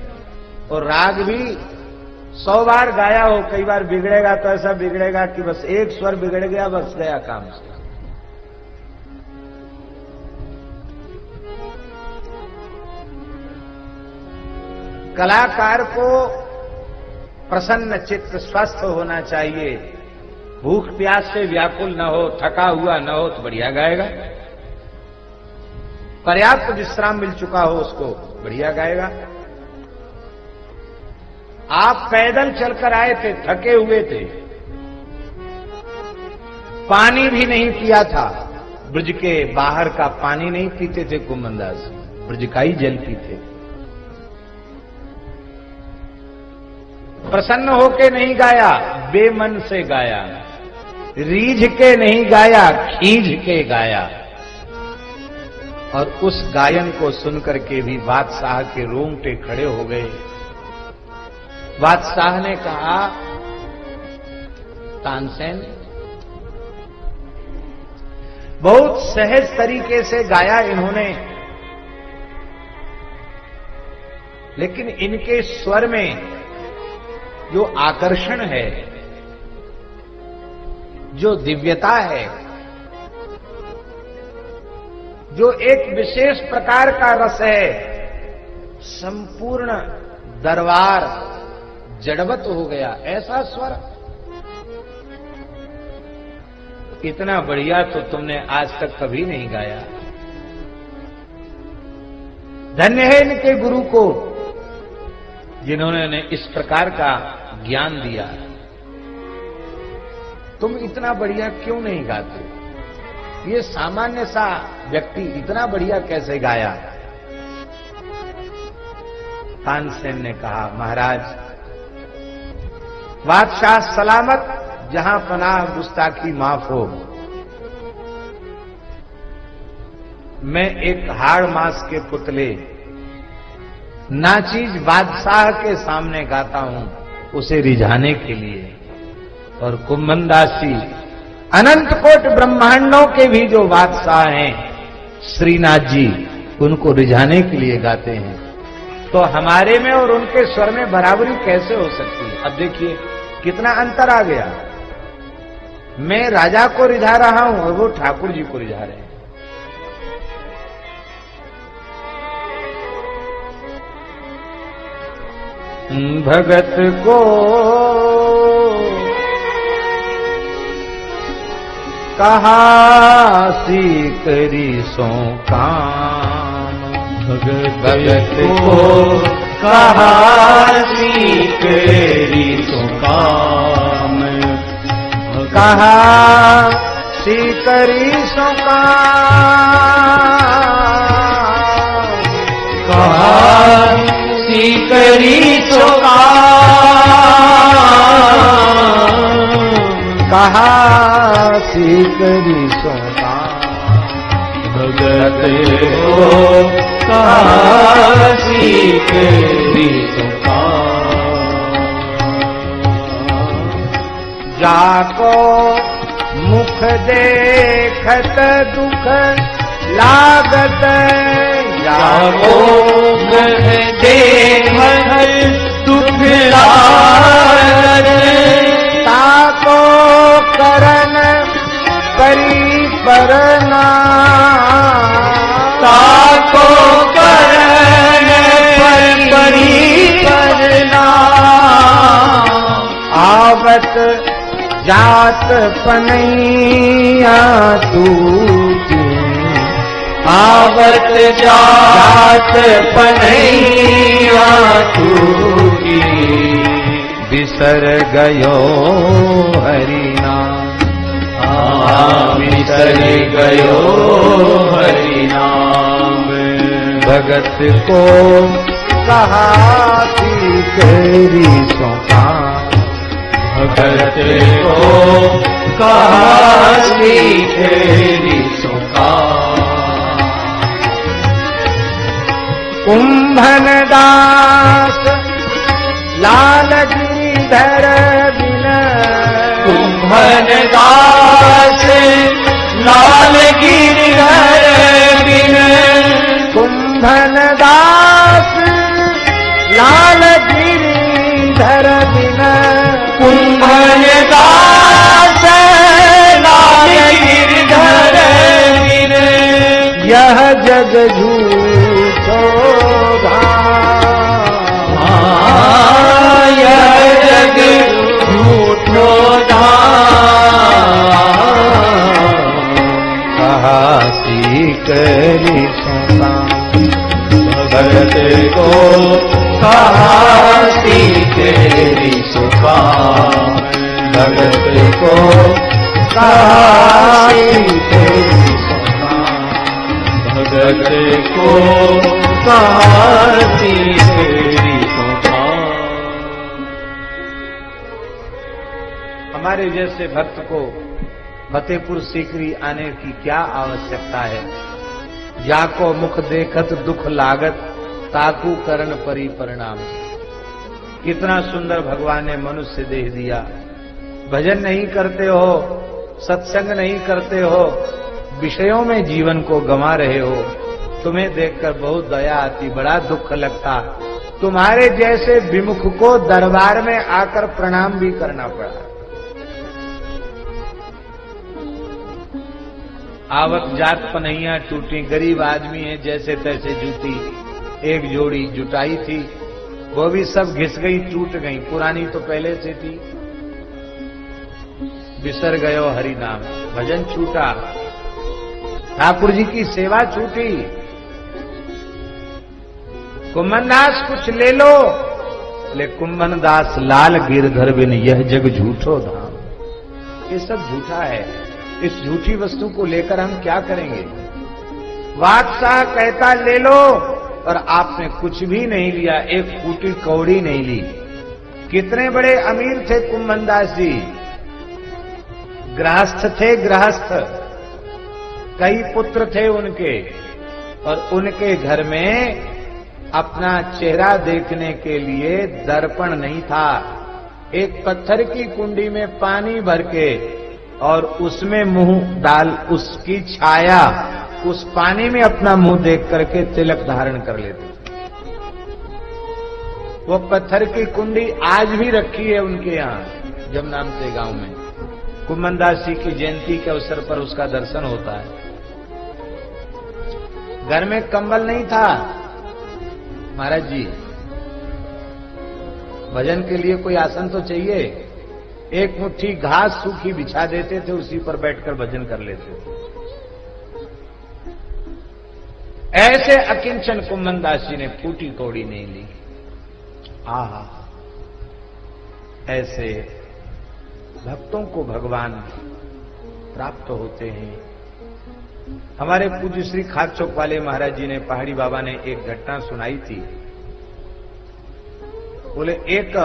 और राग भी 100 बार गाया हो, कई बार बिगड़ेगा तो ऐसा बिगड़ेगा कि बस एक स्वर बिगड़ गया, बस गया काम से। कलाकार को प्रसन्न चित्त, स्वस्थ होना चाहिए, भूख प्यास से व्याकुल न हो, थका हुआ न हो तो बढ़िया गाएगा। पर्याप्त विश्राम मिल चुका हो उसको, बढ़िया गाएगा। आप पैदल चलकर आए थे, थके हुए थे, पानी भी नहीं पिया था, ब्रज के बाहर का पानी नहीं पीते थे कुम्भनदास, ब्रज का ही जल पीते। प्रसन्न होके नहीं गाया, बेमन से गाया, रीझ के नहीं गाया, खींच के गाया। और उस गायन को सुनकर के भी बादशाह के रोंगटे खड़े हो गए। बादशाह ने कहा, तानसेन बहुत सहज तरीके से गाया इन्होंने, लेकिन इनके स्वर में जो आकर्षण है, जो दिव्यता है, जो एक विशेष प्रकार का रस है, संपूर्ण दरबार जड़वत हो गया। ऐसा स्वर इतना बढ़िया तो तुमने आज तक कभी नहीं गाया। धन्य है इनके गुरु को जिन्होंने इस प्रकार का ज्ञान दिया। तुम इतना बढ़िया क्यों नहीं गाते? ये सामान्य सा व्यक्ति इतना बढ़िया कैसे गाया? तानसेन ने कहा, महाराज बादशाह सलामत, जहां पनाह गुस्ताखी माफ हो। मैं एक हाड़ मास के पुतले नाचीज बादशाह के सामने गाता हूं उसे रिझाने के लिए। और कुंभनदास जी अनंत कोट ब्रह्मांडों के भी जो बादशाह हैं श्रीनाथ जी, उनको रिझाने के लिए गाते हैं। तो हमारे में और उनके स्वर में बराबरी कैसे हो सकती है? अब देखिए कितना अंतर आ गया। मैं राजा को रिझा रहा हूं और वो ठाकुर जी को रिझा रहे हैं। भगत को कहा सीकरी सो काम, भगत को कहा सीकरी सो काम, कहा सीकरी सो काम, कहा सीकरी सो कहा सीकरी सो भगत को कहा सीकरी सो जाको मुख देखत दुख लागत, जाको मुख देखत दुख लागत, ताको करन परी परना, ताको करन परी परना, आवत जात पनैया तूती, आवत जात पनैया टूटी, बिसर गयो हरि नाम, बिसर गयो हरि नाम, भगत को कहा सीकरी सो काम, भगत को कहा सीकरी सो काम, कुंभन दास लाल गिरिधर बिन, कुंभन दास लाल गिरिधर बिन, कुंभन दास लाल गिरिधर बिन, कुंभन दास लाल गिरिधर बिन, यह जग झूठो यह जग झूठो कहा सीकरी सो काम, भगत को कहा सीकरी सो काम, भगत को कहा सीकरी सो काम, भगत को कहा सीकरी सो काम। हमारे जैसे भक्त को फतेहपुर सीकरी आने की क्या आवश्यकता है? जाको मुख देखत दुख लागत, ताकू करण परी परिणाम। कितना सुंदर भगवान ने मनुष्य देह दिया। भजन नहीं करते हो, सत्संग नहीं करते हो, विषयों में जीवन को गंवा रहे हो। तुम्हें देखकर बहुत दया आती, बड़ा दुख लगता। तुम्हारे जैसे विमुख को दरबार में आकर प्रणाम भी करना पड़ा। आवक जात पनैया टूटी, गरीब आदमी है जैसे तैसे जूती। एक जोड़ी जुटाई थी, वो भी सब घिस गई, टूट गई। पुरानी तो पहले से थी। बिसर गयो हरि नाम, भजन छूटा, ठाकुर जी की सेवा छूटी। कुंभनदास कुछ ले लो, ले कुंभनदास लाल गिरधर बिन, यह जग झूठो धाम। ये सब झूठा है। इस झूठी वस्तु को लेकर हम क्या करेंगे? बादशाह कहता ले लो, और आपने कुछ भी नहीं लिया, एक फूटी कौड़ी नहीं ली। कितने बड़े अमीर थे कुंभनदास जी, गृहस्थ थे, गृहस्थ। कई पुत्र थे उनके, और उनके घर में अपना चेहरा देखने के लिए दर्पण नहीं था। एक पत्थर की कुंडी में पानी भर के और उसमें मुंह डाल, उसकी छाया उस पानी में अपना मुंह देख करके तिलक धारण कर लेते। वो पत्थर की कुंडी आज भी रखी है उनके यहां जमनामते गांव में। कुम्मनदास जी की जयंती के अवसर पर उसका दर्शन होता है। घर में कंबल नहीं था महाराज जी, भजन के लिए कोई आसन तो चाहिए। एक मुट्ठी घास सूखी बिछा देते थे, उसी पर बैठकर भजन कर लेते थे। ऐसे अकिंचन कुम्मनदास जी ने फूटी कौड़ी नहीं ली। आहा, ऐसे भक्तों को भगवान प्राप्त होते हैं। हमारे पूज्य श्री खाद चौक वाले महाराज जी ने, पहाड़ी बाबा ने एक घटना सुनाई थी। बोले एक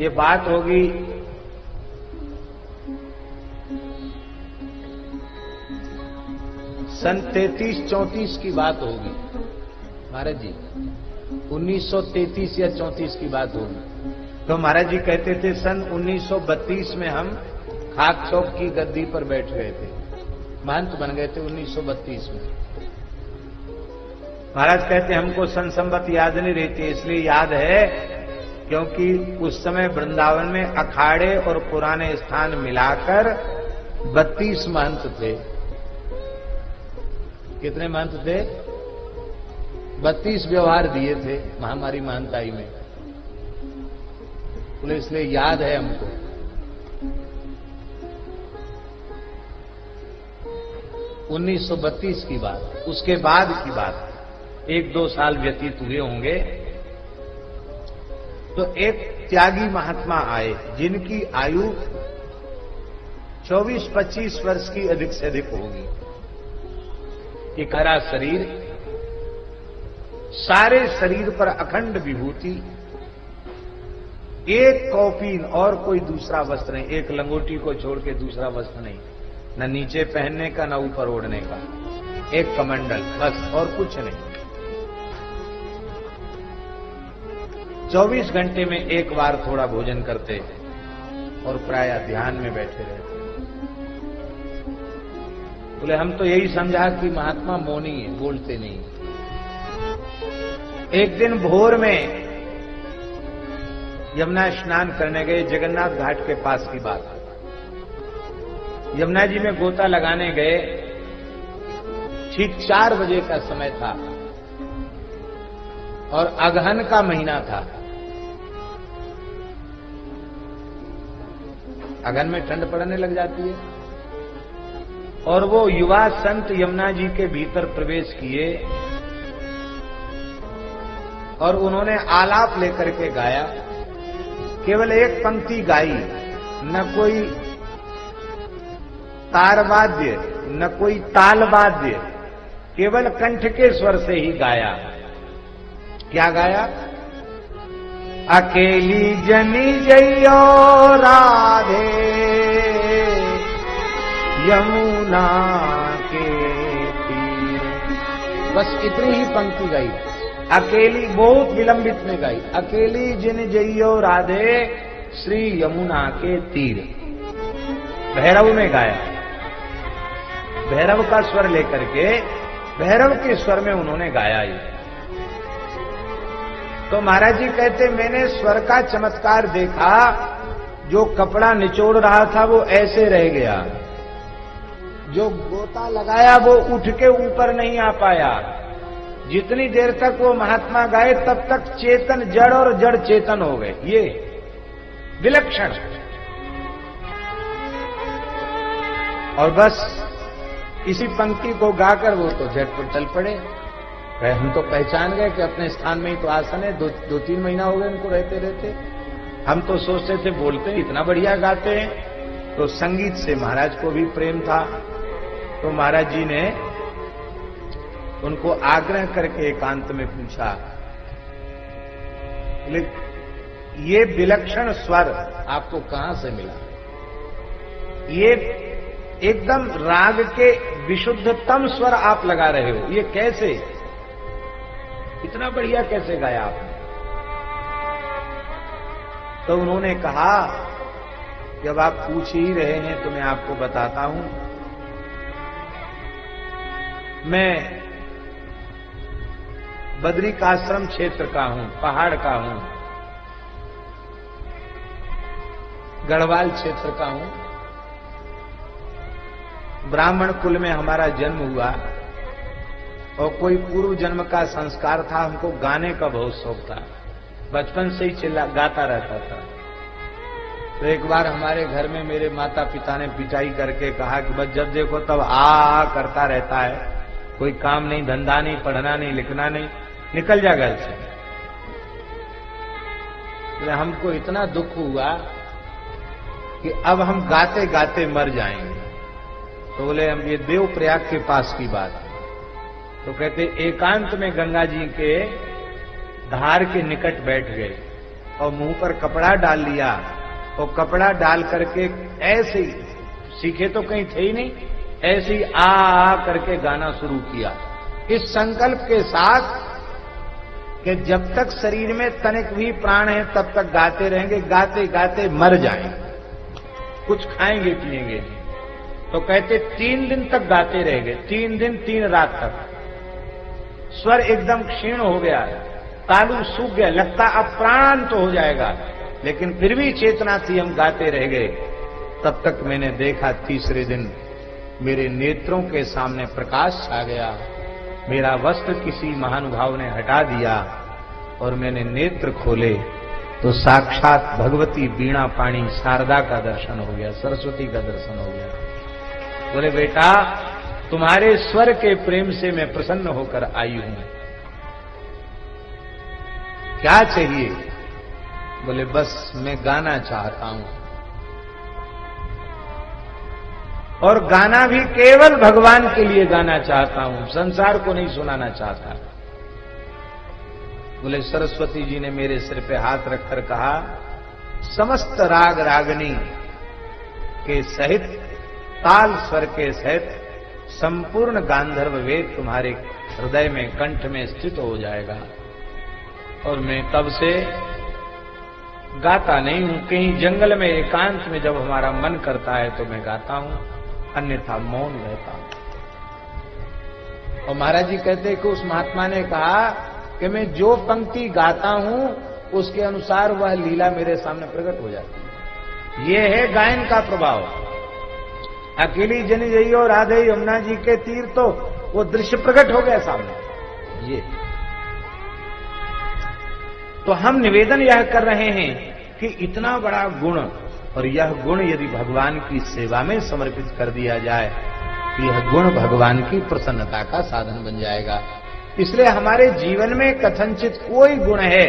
ये बात होगी सन 33-34 की बात होगी महाराज जी, 1933 या 34 की बात होगी। तो महाराज जी कहते थे सन 1932 में हम खाद चौक की गद्दी पर बैठ गए थे, महंत बन गए थे 1932 में। महाराज कहते हमको सन संबत याद नहीं रहती, इसलिए याद है क्योंकि उस समय वृंदावन में अखाड़े और पुराने स्थान मिलाकर 32 महंत थे। कितने महंत थे? 32 व्यवहार दिए थे महामारी महंताई में, बोले इसलिए याद है हमको। उन्नीस 1932 की बात, उसके बाद की बात, 1-2 साल व्यतीत हुए होंगे। तो एक त्यागी महात्मा आए जिनकी आयु 24-25 वर्ष की अधिक से अधिक होगी। एक हरा शरीर, सारे शरीर पर अखंड विभूति, एक कौपीन और कोई दूसरा वस्त्र नहीं, एक लंगोटी को छोड़ के दूसरा वस्त्र नहीं, न नीचे पहनने का न ऊपर ओढ़ने का, एक कमंडल बस और कुछ नहीं। 24 घंटे में एक बार थोड़ा भोजन करते और प्रायः ध्यान में बैठे रहते। बोले हम तो यही समझा कि महात्मा मौनी है, बोलते नहीं। एक दिन भोर में यमुना स्नान करने गए, जगन्नाथ घाट के पास की बात। यमुना जी में गोता लगाने गए, ठीक 4 बजे का समय था और अगहन का महीना था। अगहन में ठंड पड़ने लग जाती है और वो युवा संत यमुना जी के भीतर प्रवेश किए और उन्होंने आलाप लेकर के गाया। केवल एक पंक्ति गाई, न कोई तारवाद्य न कोई तालवाद्य, केवल कंठ के स्वर से ही गाया। क्या गाया? अकेली जनी जइयो राधे यमुना के तीर। बस इतनी ही पंक्ति गाई, अकेली, बहुत विलंबित में गाई। अकेली जिन जइयो राधे श्री यमुना के तीर। भैरव में गाया, भैरव का स्वर लेकर के, भैरव के स्वर में उन्होंने गाया ये। तो महाराज जी कहते मैंने स्वर का चमत्कार देखा, जो कपड़ा निचोड़ रहा था वो ऐसे रह गया, जो गोता लगाया वो उठ के ऊपर नहीं आ पाया। जितनी देर तक वो महात्मा गाए तब तक चेतन जड़ और जड़ चेतन हो गए। ये विलक्षण। और बस इसी पंक्ति को गाकर वो तो झटपट चल पड़े। हम तो पहचान गए कि अपने स्थान में ही तो आसन है। 2-3 महीना हो गए उनको रहते रहते। हम तो सोचते थे बोलते इतना बढ़िया गाते हैं। तो संगीत से महाराज को भी प्रेम था, तो महाराज जी ने उनको आग्रह करके एकांत में पूछा, ये विलक्षण स्वर आपको कहां से मिला? ये एकदम राग के विशुद्धतम स्वर आप लगा रहे हो, ये कैसे? इतना बढ़िया कैसे गाया आपने? तो उन्होंने कहा, जब आप पूछ ही रहे हैं तो मैं आपको बताता हूं। मैं बद्रिकाश्रम क्षेत्र का हूं, पहाड़ का हूं, गढ़वाल क्षेत्र का हूं। ब्राह्मण कुल में हमारा जन्म हुआ और कोई पूर्व जन्म का संस्कार था, हमको गाने का बहुत शौक था, बचपन से ही गाता रहता था। तो एक बार हमारे घर में मेरे माता पिता ने पिटाई करके कहा कि बस जब देखो तब आ करता रहता है, कोई काम नहीं, धंधा नहीं, पढ़ना नहीं, लिखना नहीं, निकल जा घर से। तो हमको इतना दुख हुआ कि अब हम गाते गाते मर जाएंगे। तो बोले हम ये देवप्रयाग के पास की बात है। तो कहते एकांत में गंगा जी के धार के निकट बैठ गए और मुंह पर कपड़ा डाल लिया और कपड़ा डाल करके ऐसे ही, सीखे तो कहीं थे ही नहीं, ऐसे ही आ करके गाना शुरू किया, इस संकल्प के साथ कि जब तक शरीर में तनिक भी प्राण है तब तक गाते रहेंगे, गाते गाते मर जाएंगे, कुछ खाएंगे पिएंगे। तो कहते 3 दिन तक गाते रह गए, 3 दिन 3 रात तक। स्वर एकदम क्षीण हो गया, तालु सूख गया, लगता अब प्राण तो हो जाएगा, लेकिन फिर भी चेतना थी, हम गाते रह गए। तब तक मैंने देखा तीसरे दिन मेरे नेत्रों के सामने प्रकाश छा गया, मेरा वस्त्र किसी महानुभाव ने हटा दिया और मैंने नेत्र खोले तो साक्षात भगवती वीणा पाणी शारदा का दर्शन हो गया, सरस्वती का दर्शन हो गया। बोले बेटा तुम्हारे स्वर के प्रेम से मैं प्रसन्न होकर आई हूं, क्या चाहिए? बोले बस मैं गाना चाहता हूं, और गाना भी केवल भगवान के लिए गाना चाहता हूं, संसार को नहीं सुनाना चाहता। बोले सरस्वती जी ने मेरे सिर पे हाथ रखकर कहा, समस्त राग रागनी के सहित, ताल स्वर के सहित संपूर्ण गांधर्व वेद तुम्हारे हृदय में, कंठ में स्थित हो जाएगा। और मैं तब से गाता नहीं हूं, कहीं जंगल में एकांत में जब हमारा मन करता है तो मैं गाता हूं, अन्यथा मौन रहता हूं। और महाराज जी कहते कि उस महात्मा ने कहा कि मैं जो पंक्ति गाता हूं उसके अनुसार वह लीला मेरे सामने प्रकट हो जाती है। यह है गायन का प्रभाव। अकेली जनी जई और राधे यमुना जी के तीर, तो वो दृश्य प्रकट हो गया सामने। ये तो हम निवेदन यह कर रहे हैं कि इतना बड़ा गुण, और यह गुण यदि भगवान की सेवा में समर्पित कर दिया जाए तो यह गुण भगवान की प्रसन्नता का साधन बन जाएगा। इसलिए हमारे जीवन में कथनचित कोई गुण है,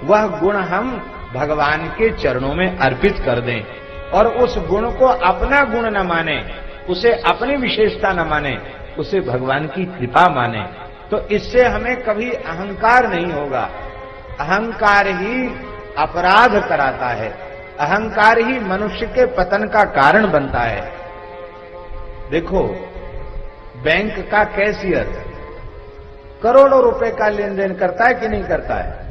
वह गुण हम भगवान के चरणों में अर्पित कर दें, और उस गुण को अपना गुण न माने, उसे अपनी विशेषता न माने, उसे भगवान की कृपा माने, तो इससे हमें कभी अहंकार नहीं होगा। अहंकार ही अपराध कराता है, अहंकार ही मनुष्य के पतन का कारण बनता है। देखो, बैंक का कैशियर करोड़ों रुपए का लेन देन करता है कि नहीं करता है,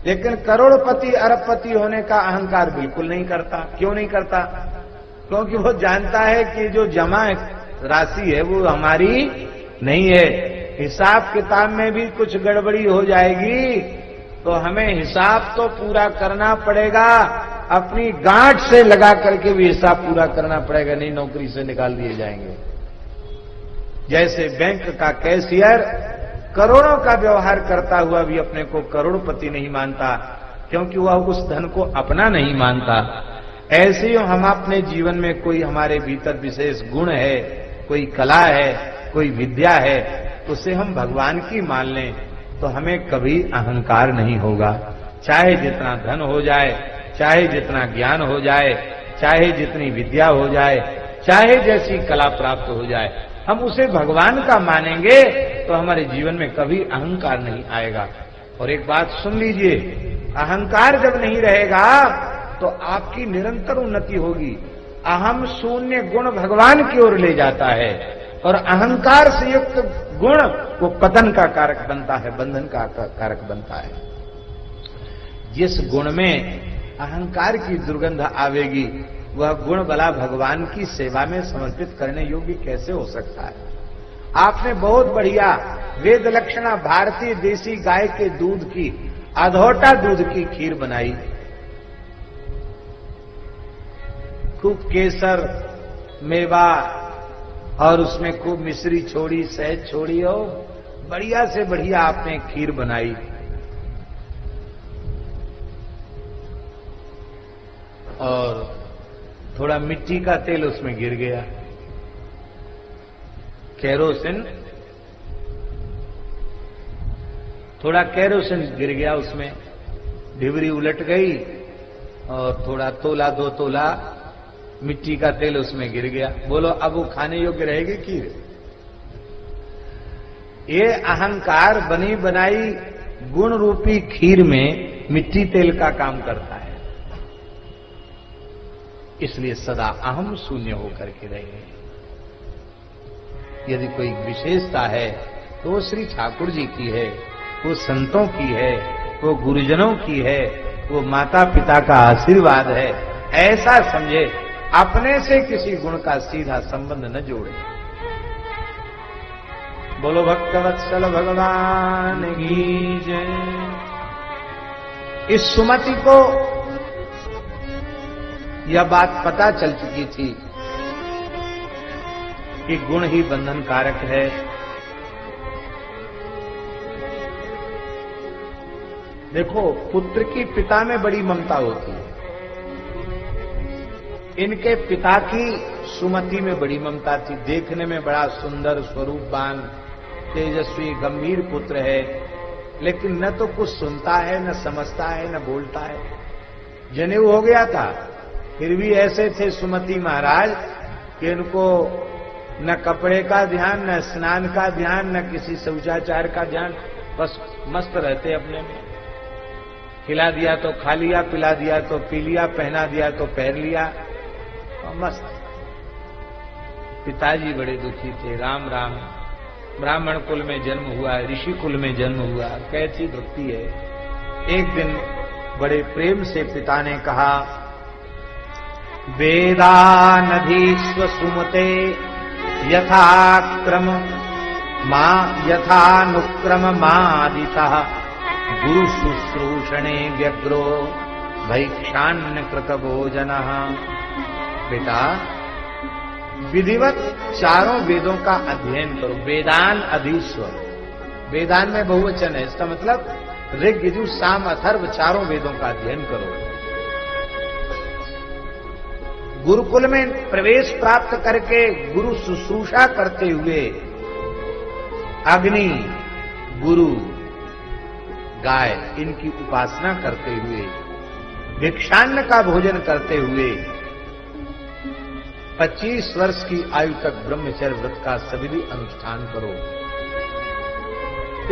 लेकिन करोड़पति अरबपति होने का अहंकार बिल्कुल नहीं करता। क्यों नहीं करता? क्योंकि वो जानता है कि जो जमा राशि है वो हमारी नहीं है, हिसाब किताब में भी कुछ गड़बड़ी हो जाएगी तो हमें हिसाब तो पूरा करना पड़ेगा, अपनी गांठ से लगा करके भी हिसाब पूरा करना पड़ेगा, नहीं नौकरी से निकाल दिए जाएंगे। जैसे बैंक का कैशियर करोड़ों का व्यवहार करता हुआ भी अपने को करोड़पति नहीं मानता, क्योंकि वह उस धन को अपना नहीं मानता। ऐसे ही हम अपने जीवन में कोई हमारे भीतर विशेष गुण है, कोई कला है, कोई विद्या है, उसे हम भगवान की मान लें तो हमें कभी अहंकार नहीं होगा। चाहे जितना धन हो जाए, चाहे जितना ज्ञान हो जाए, चाहे जितनी विद्या हो जाए, चाहे जैसी कला प्राप्त हो जाए, हम उसे भगवान का मानेंगे तो हमारे जीवन में कभी अहंकार नहीं आएगा। और एक बात सुन लीजिए, अहंकार जब नहीं रहेगा तो आपकी निरंतर उन्नति होगी, अहम शून्य गुण भगवान की ओर ले जाता है, और अहंकार से युक्त गुण वो पतन का कारक बनता है, बंधन का कारक बनता है। जिस गुण में अहंकार की दुर्गंध आवेगी, वह गुण भला भगवान की सेवा में समर्पित करने योग्य कैसे हो सकता है? आपने बहुत बढ़िया वेद लक्षणा भारतीय देसी गाय के दूध की, अधोटा दूध की खीर बनाई, खूब केसर मेवा और उसमें खूब मिश्री छोड़ी, शहद छोड़ी, और बढ़िया से बढ़िया आपने खीर बनाई। और थोड़ा मिट्टी का तेल उसमें गिर गया, केरोसिन, थोड़ा केरोसिन गिर गया उसमें, ढिबरी उलट गई और थोड़ा तोला 2 तोला मिट्टी का तेल उसमें गिर गया। बोलो अब वो खाने योग्य रहेगी खीर? ये अहंकार बनी बनाई गुण रूपी खीर में मिट्टी तेल का काम करता है। इसलिए सदा अहम शून्य होकर के रहे। यदि कोई विशेषता है तो वो श्री ठाकुर जी की है, वो संतों की है, वो गुरुजनों की है, वो माता पिता का आशीर्वाद है, ऐसा समझे। अपने से किसी गुण का सीधा संबंध न जोड़े। बोलो भक्तवत्सल भगवान की जय। इस सुमति को यह बात पता चल चुकी थी कि गुण ही बंधन कारक है। देखो, पुत्र की पिता में बड़ी ममता होती है। इनके पिता की सुमति में बड़ी ममता थी। देखने में बड़ा सुंदर, स्वरूपवान, तेजस्वी, गंभीर पुत्र है, लेकिन न तो कुछ सुनता है, न समझता है, न बोलता है। जनेऊ हो गया था, फिर भी ऐसे थे सुमति महाराज कि इनको न कपड़े का ध्यान, न स्नान का ध्यान, न किसी शौचाचार का ध्यान, बस मस्त रहते अपने में। खिला दिया तो खा लिया, पिला दिया तो पी लिया, पहना दिया तो पहन लिया, और मस्त। पिताजी बड़े दुखी थे। राम राम, ब्राह्मण कुल में जन्म हुआ, ऋषि कुल में जन्म हुआ, कैसी भक्ति है। एक दिन बड़े प्रेम से पिता ने कहा, वेदानधीस्व सुमते यथाक्रम यथानुक्रम मादितः गुरु शुश्रूषणे व्यग्रो भैक्षान्न कृत भोजनः। बेटा, विधिवत चारों वेदों का अध्ययन करो। वेदान अधीस्व, वेदान में बहुवचन है, इसका मतलब ऋग यजुर साम अथर्व चारों वेदों का अध्ययन करो। गुरुकुल में प्रवेश प्राप्त करके गुरु शुश्रूषा करते हुए, अग्नि, गुरु, गाय, इनकी उपासना करते हुए, भिक्षान्न का भोजन करते हुए 25 वर्ष की आयु तक ब्रह्मचर्य व्रत का सविधि अनुष्ठान करो।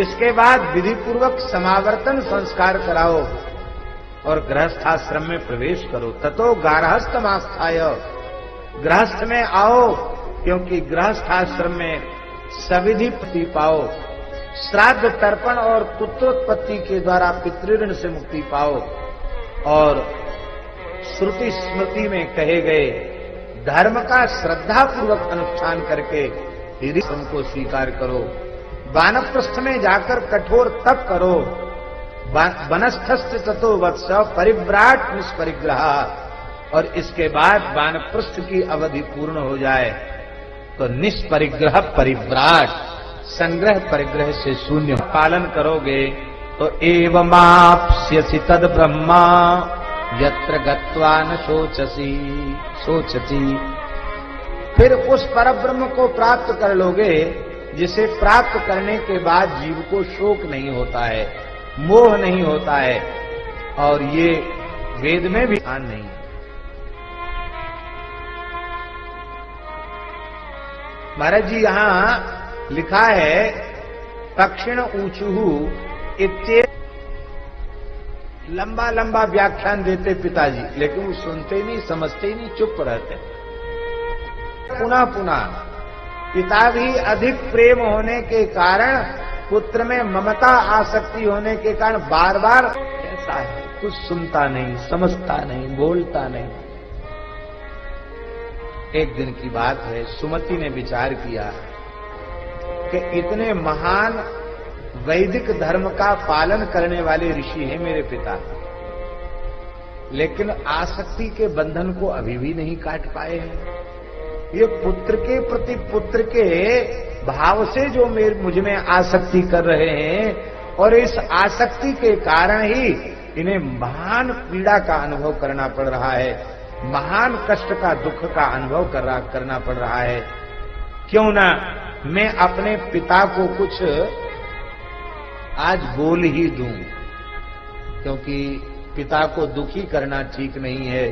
इसके बाद विधि पूर्वक समावर्तन संस्कार कराओ और गृहस्थाश्रम में प्रवेश करो। ततो गारहस्थमास्थाय, गृहस्थ में आओ, क्योंकि गृहस्थाश्रम में सविधि पति पाओ। श्राद्ध तर्पण और पुत्रोत्पत्ति के द्वारा पितृऋण से मुक्ति पाओ। और श्रुति स्मृति में कहे गए धर्म का श्रद्धा पूर्वक अनुष्ठान करके ऋषि को स्वीकार करो। वानप्रस्थ में जाकर कठोर तप करो। वनस्थस्थ ततो वत्स परिव्राट निष्परिग्रह। और इसके बाद वानप्रस्थ की अवधि पूर्ण हो जाए तो निष्परिग्रह परिव्राट, संग्रह परिग्रह से शून्य पालन करोगे तो एवमाप्स्यसि तद ब्रह्मा यत्र गत्वा न सोचती। फिर उस परब्रह्म को प्राप्त कर लोगे जिसे प्राप्त करने के बाद जीव को शोक नहीं होता है, मोह नहीं होता है, और ये वेद में भी ध्यान नहीं। महाराज जी यहां लिखा है दक्षिण ऊंचू इत्ते, लंबा लंबा व्याख्यान देते पिताजी, लेकिन वो सुनते नहीं, समझते ही नहीं, चुप रहते। पुनः पुनः। पिता भी अधिक प्रेम होने के कारण, पुत्र में ममता आसक्ति होने के कारण बार बार ऐसा है, कुछ सुनता नहीं, समझता नहीं, बोलता नहीं। एक दिन की बात है, सुमति ने विचार किया कि इतने महान वैदिक धर्म का पालन करने वाले ऋषि हैं मेरे पिता, लेकिन आसक्ति के बंधन को अभी भी नहीं काट पाए हैं। ये पुत्र के प्रति पुत्र के भाव से जो मुझ में आसक्ति कर रहे हैं, और इस आसक्ति के कारण ही इन्हें महान पीड़ा का अनुभव करना पड़ रहा है, महान कष्ट का, दुख का अनुभव करना पड़ रहा है। क्यों ना मैं अपने पिता को कुछ आज बोल ही दूं, क्योंकि पिता को दुखी करना ठीक नहीं है।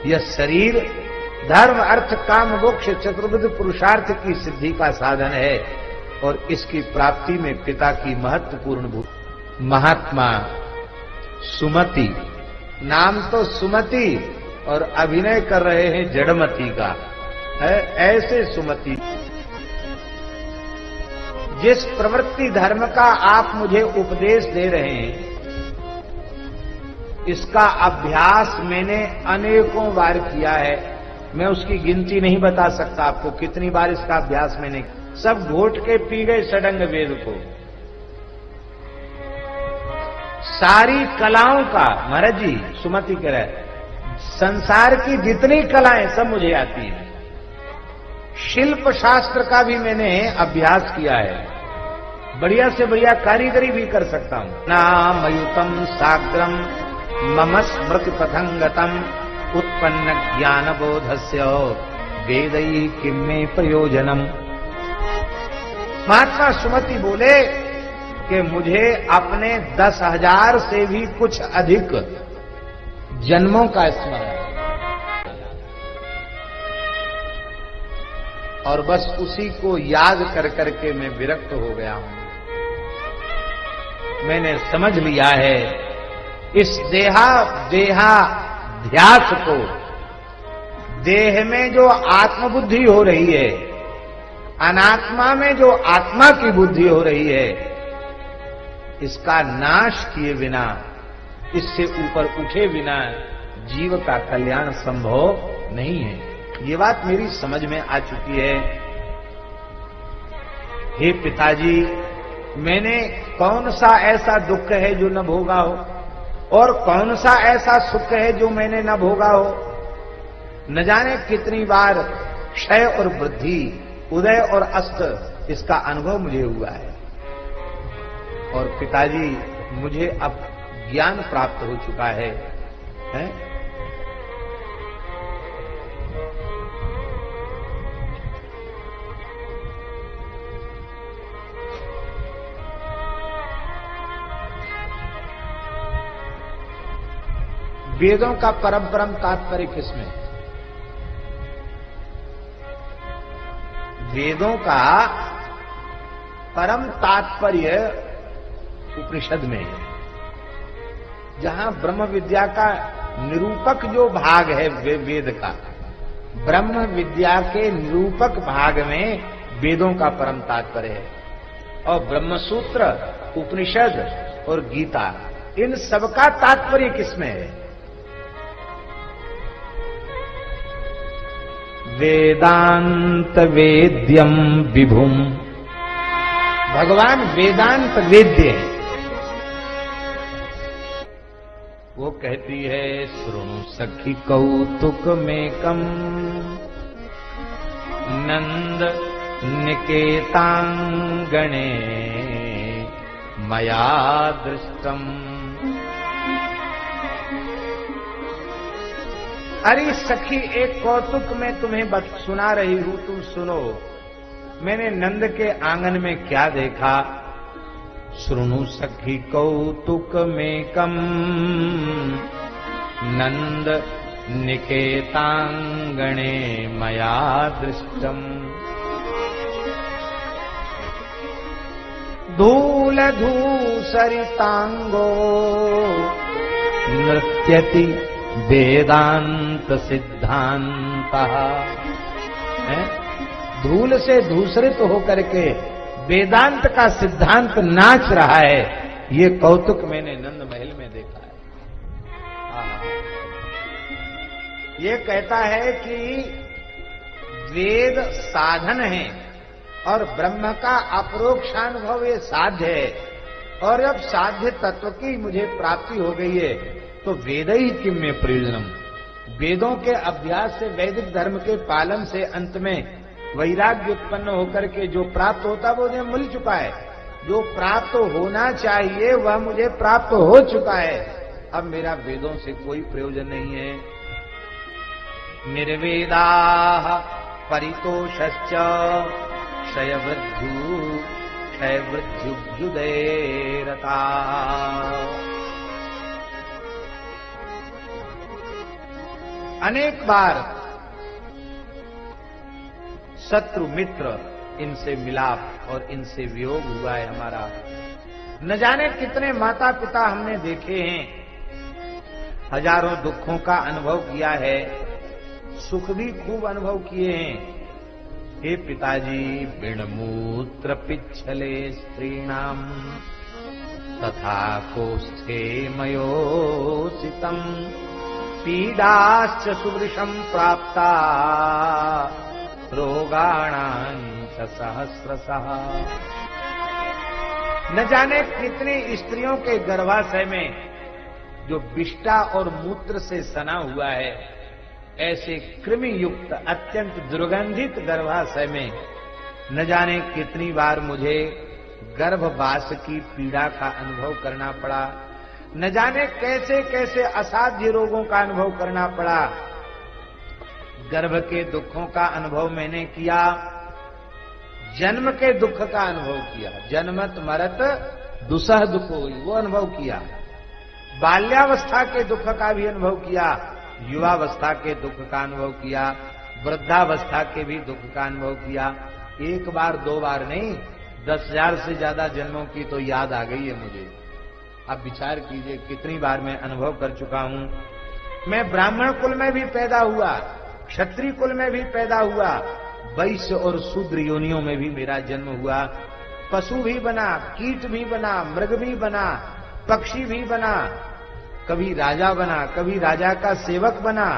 यह शरीर धर्म अर्थ काम मोक्ष चतुर्विध पुरुषार्थ की सिद्धि का साधन है, और इसकी प्राप्ति में पिता की महत्वपूर्ण भूमिका। महात्मा सुमति, नाम तो सुमति और अभिनय कर रहे हैं जड़मती का है। ऐसे सुमति, जिस प्रवृत्ति धर्म का आप मुझे उपदेश दे रहे हैं, इसका अभ्यास मैंने अनेकों बार किया है। मैं उसकी गिनती नहीं बता सकता आपको कितनी बार इसका अभ्यास मैंने, सब घोट के पी गए षडंग वेद को। सारी कलाओं का, महाराज जी सुमति कह रहे, संसार की जितनी कलाएं सब मुझे आती हैं। शिल्प शास्त्र का भी मैंने अभ्यास किया है, बढ़िया से बढ़िया कारीगरी भी कर सकता हूं। नामयुतम साग्रम मम स्मृति पथंगतम उत्पन्न ज्ञान बोधस्य वेदै किम में प्रयोजनम। महात्मा सुमति बोले कि मुझे अपने 10,000 से भी कुछ अधिक जन्मों का स्मरण, और बस उसी को याद कर करके मैं विरक्त हो गया हूं। मैंने समझ लिया है इस देहाध्यास को, देह में जो आत्मबुद्धि हो रही है, अनात्मा में जो आत्मा की बुद्धि हो रही है, इसका नाश किए बिना, इससे ऊपर उठे बिना जीव का कल्याण संभव नहीं है। ये बात मेरी समझ में आ चुकी है। हे पिताजी, मैंने कौन सा ऐसा दुख है जो न भोगा हो, और कौन सा ऐसा सुख है जो मैंने न भोगा हो। न जाने कितनी बार क्षय और वृद्धि, उदय और अस्त, इसका अनुभव मुझे हुआ है। और पिताजी, मुझे अब ज्ञान प्राप्त हो चुका है, वेदों का परम तात्पर्य किसमें? वेदों का परम तात्पर्य उपनिषद में है, जहां ब्रह्म विद्या का निरूपक जो भाग है वेद का, ब्रह्म विद्या के निरूपक भाग में वेदों का परम तात्पर्य है। और ब्रह्मसूत्र, उपनिषद और गीता, इन सबका तात्पर्य किसमें है? वेदांत वेद्यम विभुम। भगवान वेदांत वेद्य है। वो कहती है, श्रृणु सखी कौतुक में कम नंद निकेतांगणे मया दृष्टम। अरे सखी, एक कौतुक में तुम्हें सुना रही हूं, तुम सुनो। मैंने नंद के आंगन में क्या देखा? श्रृणु सखी कौतुक में कम नंद निकेतांगणे मया दृष्टम। धूल धूसरितांगो नृत्यति वेदांत सिद्धांतः। धूल से धूसरित होकर के वेदांत का सिद्धांत नाच रहा है, ये कौतुक मैंने नंद महल में देखा है। ये कहता है कि वेद साधन है और ब्रह्म का अपरोक्षानुभव ये साध्य है, और अब साध्य तत्व की मुझे प्राप्ति हो गई है तो वेद ही किम में प्रयोजनम। वेदों के अभ्यास से, वैदिक धर्म के पालन से अंत में वैराग्य उत्पन्न होकर के जो प्राप्त होता वो मुझे मिल चुका है। जो प्राप्त होना चाहिए वह मुझे प्राप्त हो चुका है। अब मेरा वेदों से कोई प्रयोजन नहीं है। निर्वेदा परितोषश्च क्षयवृद्ध्युदयरता। अनेक बार शत्रु मित्र इनसे मिलाप और इनसे वियोग हुआ है हमारा। न जाने कितने माता पिता हमने देखे हैं, हजारों दुखों का अनुभव किया है, सुख भी खूब अनुभव किए हैं। हे पिताजी, बिणमूत्र पिच्छले स्त्रीणाम तथा कोष्ठे मयोसितम पीडाश्च सुवृशम प्राप्ता रोगाणांच सहस्रशः। न जाने कितनी स्त्रियों के गर्भाशय में जो विष्ठा और मूत्र से सना हुआ है, ऐसे कृमि युक्त अत्यंत दुर्गंधित गर्भाशय में न जाने कितनी बार मुझे गर्भवास की पीड़ा का अनुभव करना पड़ा। न जाने कैसे कैसे असाध्य रोगों का अनुभव करना पड़ा। गर्भ के दुखों का अनुभव मैंने किया, जन्म के दुख का अनुभव किया। जन्मत मरत दुसह दुख हुई, वो अनुभव किया। बाल्यावस्था के दुख का भी अनुभव किया, युवावस्था के दुख का अनुभव किया, वृद्धावस्था के भी दुख का अनुभव किया। एक बार दो बार नहीं, 10,000 से ज्यादा जन्मों की तो याद आ गई है मुझे। अब विचार कीजिए कितनी बार मैं अनुभव कर चुका हूं। मैं ब्राह्मण कुल में भी पैदा हुआ, क्षत्रिय कुल में भी पैदा हुआ, वैश्य और शूद्र योनियों में भी मेरा जन्म हुआ। पशु भी बना, कीट भी बना, मृग भी बना, पक्षी भी बना, कभी राजा बना, कभी राजा का सेवक बना।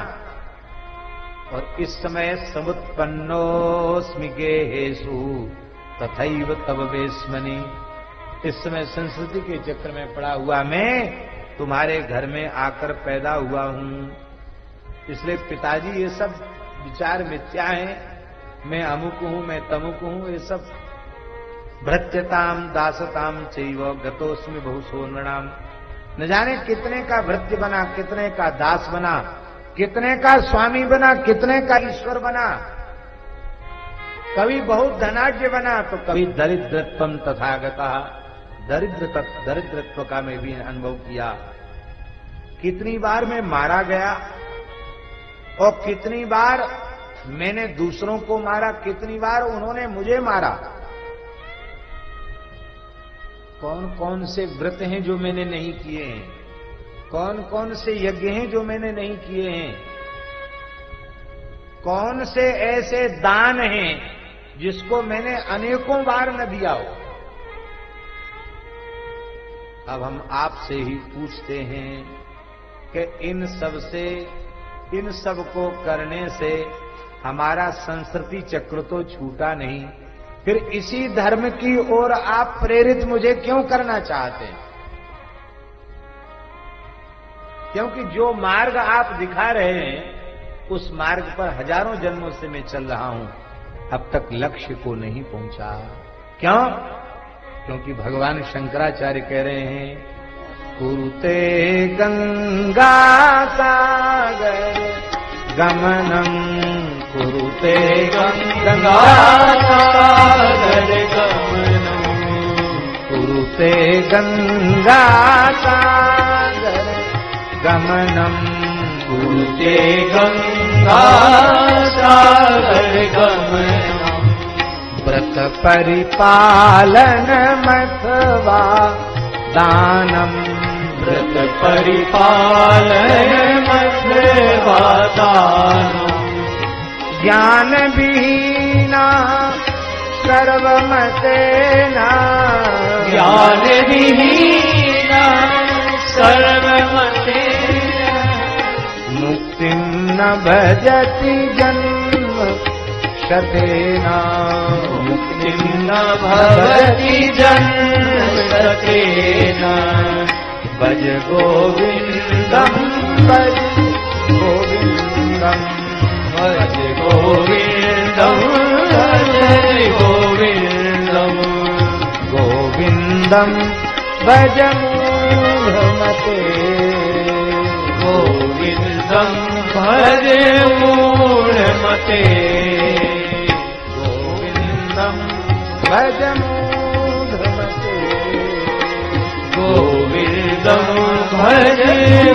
और इस समय समुत्पन्नोस्मि गेहेषु तथैव तव वेश्मनि। इस समय संस्कृति के चक्र में पड़ा हुआ मैं तुम्हारे घर में आकर पैदा हुआ हूं। इसलिए पिताजी ये सब विचार मिथ्या हैं। मैं अमुक हूं, मैं तमुक हूं, ये सब भृत्यताम दासताम चैव गतोस्मि बहुसो नृणाम। न जाने कितने का भृत्य बना, कितने का दास बना, कितने का स्वामी बना, कितने का ईश्वर बना। कभी बहुत धनाढ्य बना तो कभी दरिद्रत्वम तथागता। दरिद्रत्व का मैं भी अनुभव किया। कितनी बार मैं मारा गया और कितनी बार मैंने दूसरों को मारा, कितनी बार उन्होंने मुझे मारा। कौन कौन से व्रत हैं जो मैंने नहीं किए हैं, कौन कौन से यज्ञ हैं जो मैंने नहीं किए हैं, कौन से ऐसे दान हैं जिसको मैंने अनेकों बार न दिया हो। अब हम आपसे ही पूछते हैं कि इन सब को करने से हमारा संस्कृति चक्र तो छूटा नहीं, फिर इसी धर्म की ओर आप प्रेरित मुझे क्यों करना चाहते हैं? क्योंकि जो मार्ग आप दिखा रहे हैं उस मार्ग पर हजारों जन्मों से मैं चल रहा हूं, अब तक लक्ष्य को नहीं पहुंचा। क्यों? क्योंकि भगवान शंकराचार्य कह रहे हैं, कुरुते गंगा सागर गमनम, कुरुते गंगा सागर गमनम, कुरुते गंगा सागर गमनम, कुरुते गंगा सागर गमनम, व्रत परिपालन मथवा दानम, व्रत परिपालन मथवा दानम, ज्ञान विहीना सर्वमतेना ज्ञान विहीना सर्वमतेना मुक्तिं न भजति जन्म शतेना मुक्तिं न भवति जन्मशतेना भज गोविन्दं भज गोविन्दं भज गोविन्दं भज गोविन्दं गोविन्दं भज मूढमते गोविन्दं भज मूढमते गोविन्दं भज मूढमते गोविन्दं भज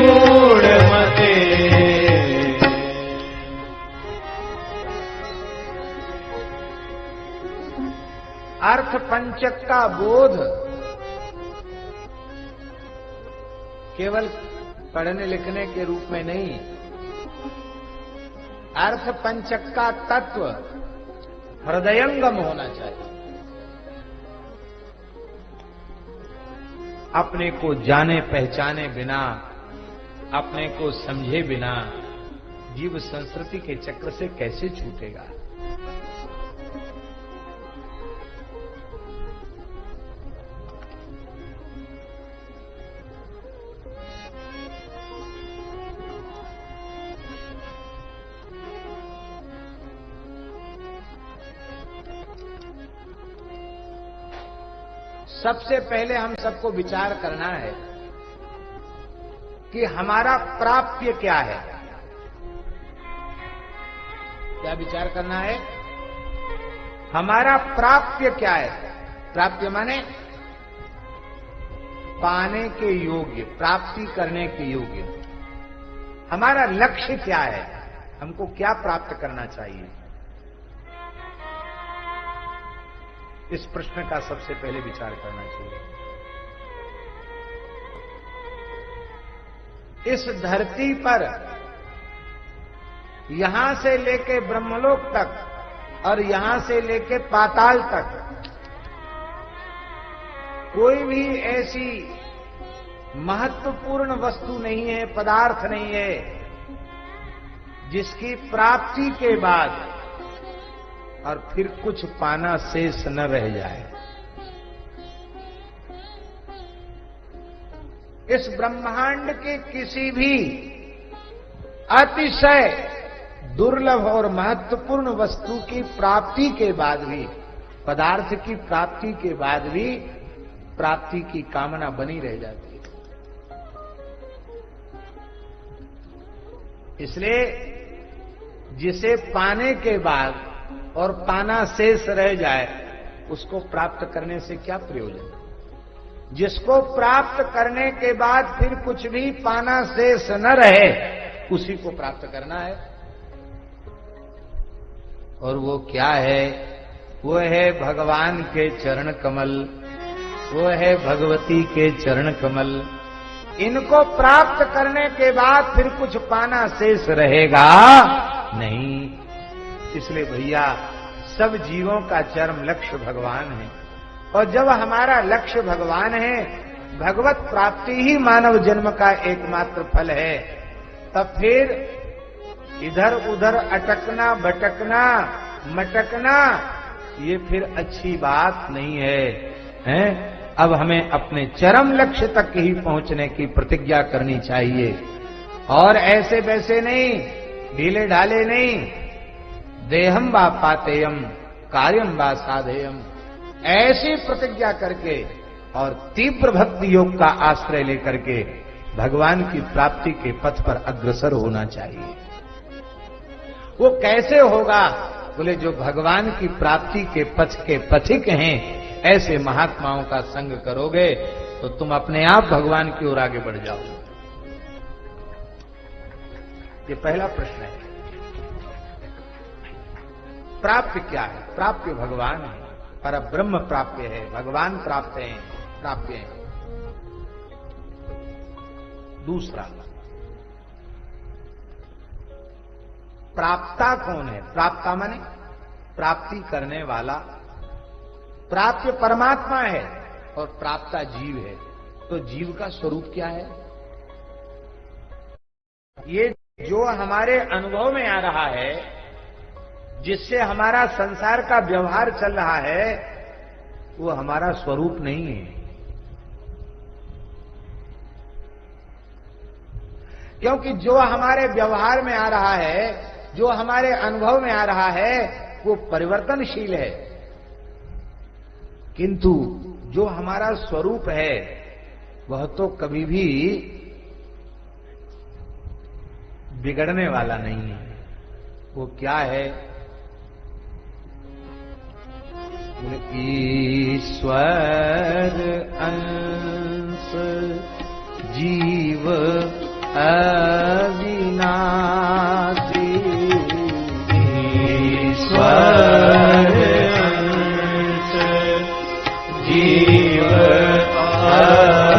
मूढमते। अर्थ पंचक का बोध केवल पढ़ने लिखने के रूप में नहीं, अर्थ पंचक का तत्व हृदयंगम होना चाहिए। अपने को जाने पहचाने बिना, अपने को समझे बिना जीव संस्कृति के चक्र से कैसे छूटेगा। सबसे पहले हम सबको विचार करना है कि हमारा प्राप्य क्या है। क्या विचार करना है? हमारा प्राप्य क्या है? प्राप्य माने पाने के योग्य, प्राप्ति करने के योग्य। हमारा लक्ष्य क्या है? हमको क्या प्राप्त करना चाहिए? इस प्रश्न का सबसे पहले विचार करना चाहिए। इस धरती पर यहां से लेके ब्रह्मलोक तक और यहां से लेके पाताल तक कोई भी ऐसी महत्वपूर्ण वस्तु नहीं है, पदार्थ नहीं है, जिसकी प्राप्ति के बाद और फिर कुछ पाना शेष न रह जाए। इस ब्रह्मांड के किसी भी अतिशय दुर्लभ और महत्वपूर्ण वस्तु की प्राप्ति के बाद भी, पदार्थ की प्राप्ति के बाद भी प्राप्ति की कामना बनी रह जाती है। इसलिए जिसे पाने के बाद और पाना शेष रह जाए, उसको प्राप्त करने से क्या प्रयोजन? जिसको प्राप्त करने के बाद फिर कुछ भी पाना शेष न रहे, उसी को प्राप्त करना है। और वो क्या है? वो है भगवान के चरण कमल, वो है भगवती के चरण कमल। इनको प्राप्त करने के बाद फिर कुछ पाना शेष रहेगा नहीं। इसलिए भैया, सब जीवों का चरम लक्ष्य भगवान है, और जब हमारा लक्ष्य भगवान है, भगवत प्राप्ति ही मानव जन्म का एकमात्र फल है, तब फिर इधर उधर अटकना, भटकना, मटकना, ये फिर अच्छी बात नहीं है, हैं? अब हमें अपने चरम लक्ष्य तक ही पहुंचने की प्रतिज्ञा करनी चाहिए, और ऐसे वैसे नहीं, ढीले ढाले नहीं। देहम वा पातेयम, कार्यम वा साधेयम, ऐसी प्रतिज्ञा करके और तीव्र भक्ति योग का आश्रय लेकर के भगवान की प्राप्ति के पथ पर अग्रसर होना चाहिए। वो कैसे होगा? बोले, जो भगवान की प्राप्ति के पथ के पथिक हैं, ऐसे महात्माओं का संग करोगे तो तुम अपने आप भगवान की ओर आगे बढ़ जाओगे। ये पहला प्रश्न है। प्राप्य क्या है? प्राप्य भगवान है, पर ब्रह्म प्राप्य है, भगवान प्राप्य है। दूसरा, प्राप्ता कौन है? प्राप्ता माने प्राप्ति करने वाला। प्राप्य परमात्मा है और प्राप्ता जीव है। तो जीव का स्वरूप क्या है? ये जो हमारे अनुभव में आ रहा है, जिससे हमारा संसार का व्यवहार चल रहा है, वो हमारा स्वरूप नहीं है। क्योंकि जो हमारे व्यवहार में आ रहा है, जो हमारे अनुभव में आ रहा है, वो परिवर्तनशील है। किंतु जो हमारा स्वरूप है वह तो कभी भी बिगड़ने वाला नहीं है। वो क्या है? ईश्वर अंश जीव अविनाशी, ईश्वर अंश जीव अविनाशी,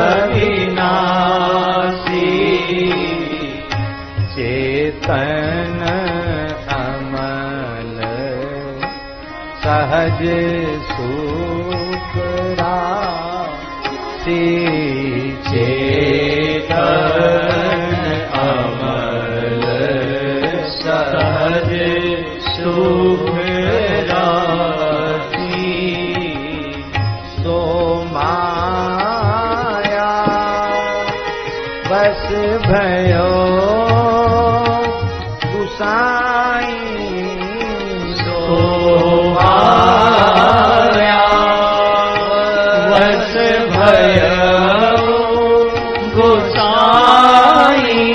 चेतन अमल सहज सुख राशि, चेतन अमल सहज सुख राशि, सो माया बस भयो गुसाई, सो माया बस भयो गोसाई,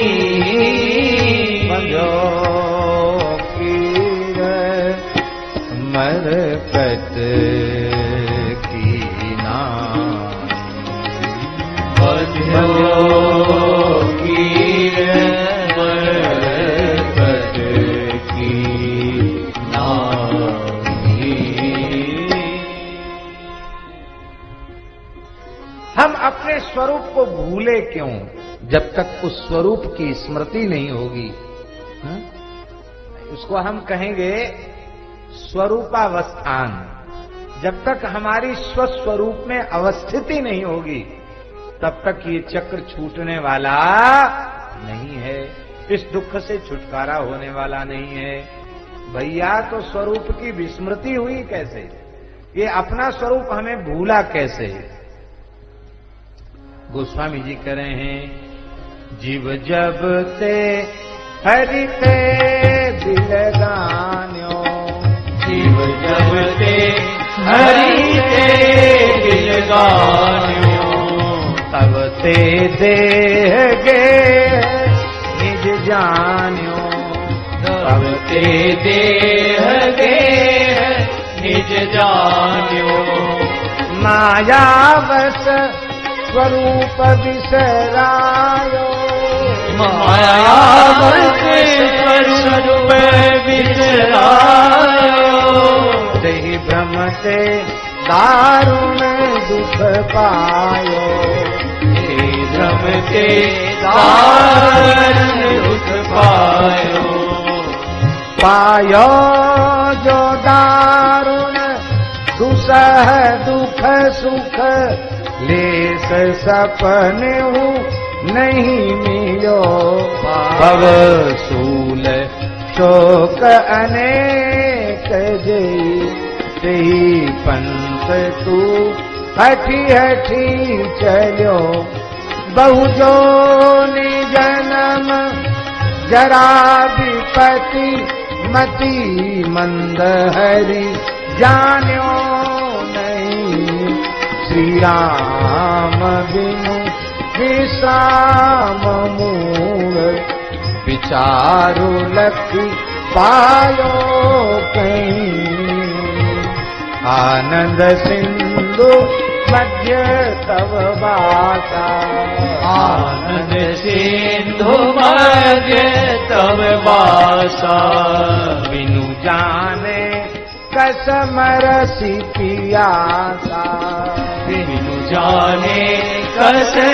बंधो कीर मरकत की बंधो कीर मरकत की नामी। हम अपने स्वरूप को भूले क्यों? जब तक उस स्वरूप की स्मृति नहीं होगी, हा? उसको हम कहेंगे स्वरूपावस्थान। जब तक हमारी स्वस्वरूप में अवस्थिति नहीं होगी, तब तक ये चक्र छूटने वाला नहीं है, इस दुख से छुटकारा होने वाला नहीं है। भैया, तो स्वरूप की विस्मृति हुई कैसे? ये अपना स्वरूप हमें भूला कैसे? गोस्वामी जी कह रहे हैं, जीव जब ते हरि ते दिल गान्यो, जीव जब ते हरि ते दिल गान्यो, तब ते देह गे निज जान्यो, तब ते देह गे निज जान्यो, मायावश स्वरूप विसरायो, मायावश स्वरूप विसरायो, तेहि भ्रम से दारुण दुख पायो, हे भ्रम से दारुण दुख पायो, पायो जो दारुण दुसह दुख सुख, लेस सपने हूँ नहीं मिलो, भव सूल शोक अनेक जई, तेहि पंथ तू हठी हठी चलो, बहु जोनि जन्म जरा विपति, मति मंद हरि जान्यो नहीं, श्री राम बिनु विश्राम मूल, विचारु लखी पायो कहीं, आनंद सिंधु मध्य तव बासा, आनंद सिंधु मध्य तव बासा, बिनु जाने कसम रसी पियासा, बिनु जाने कसे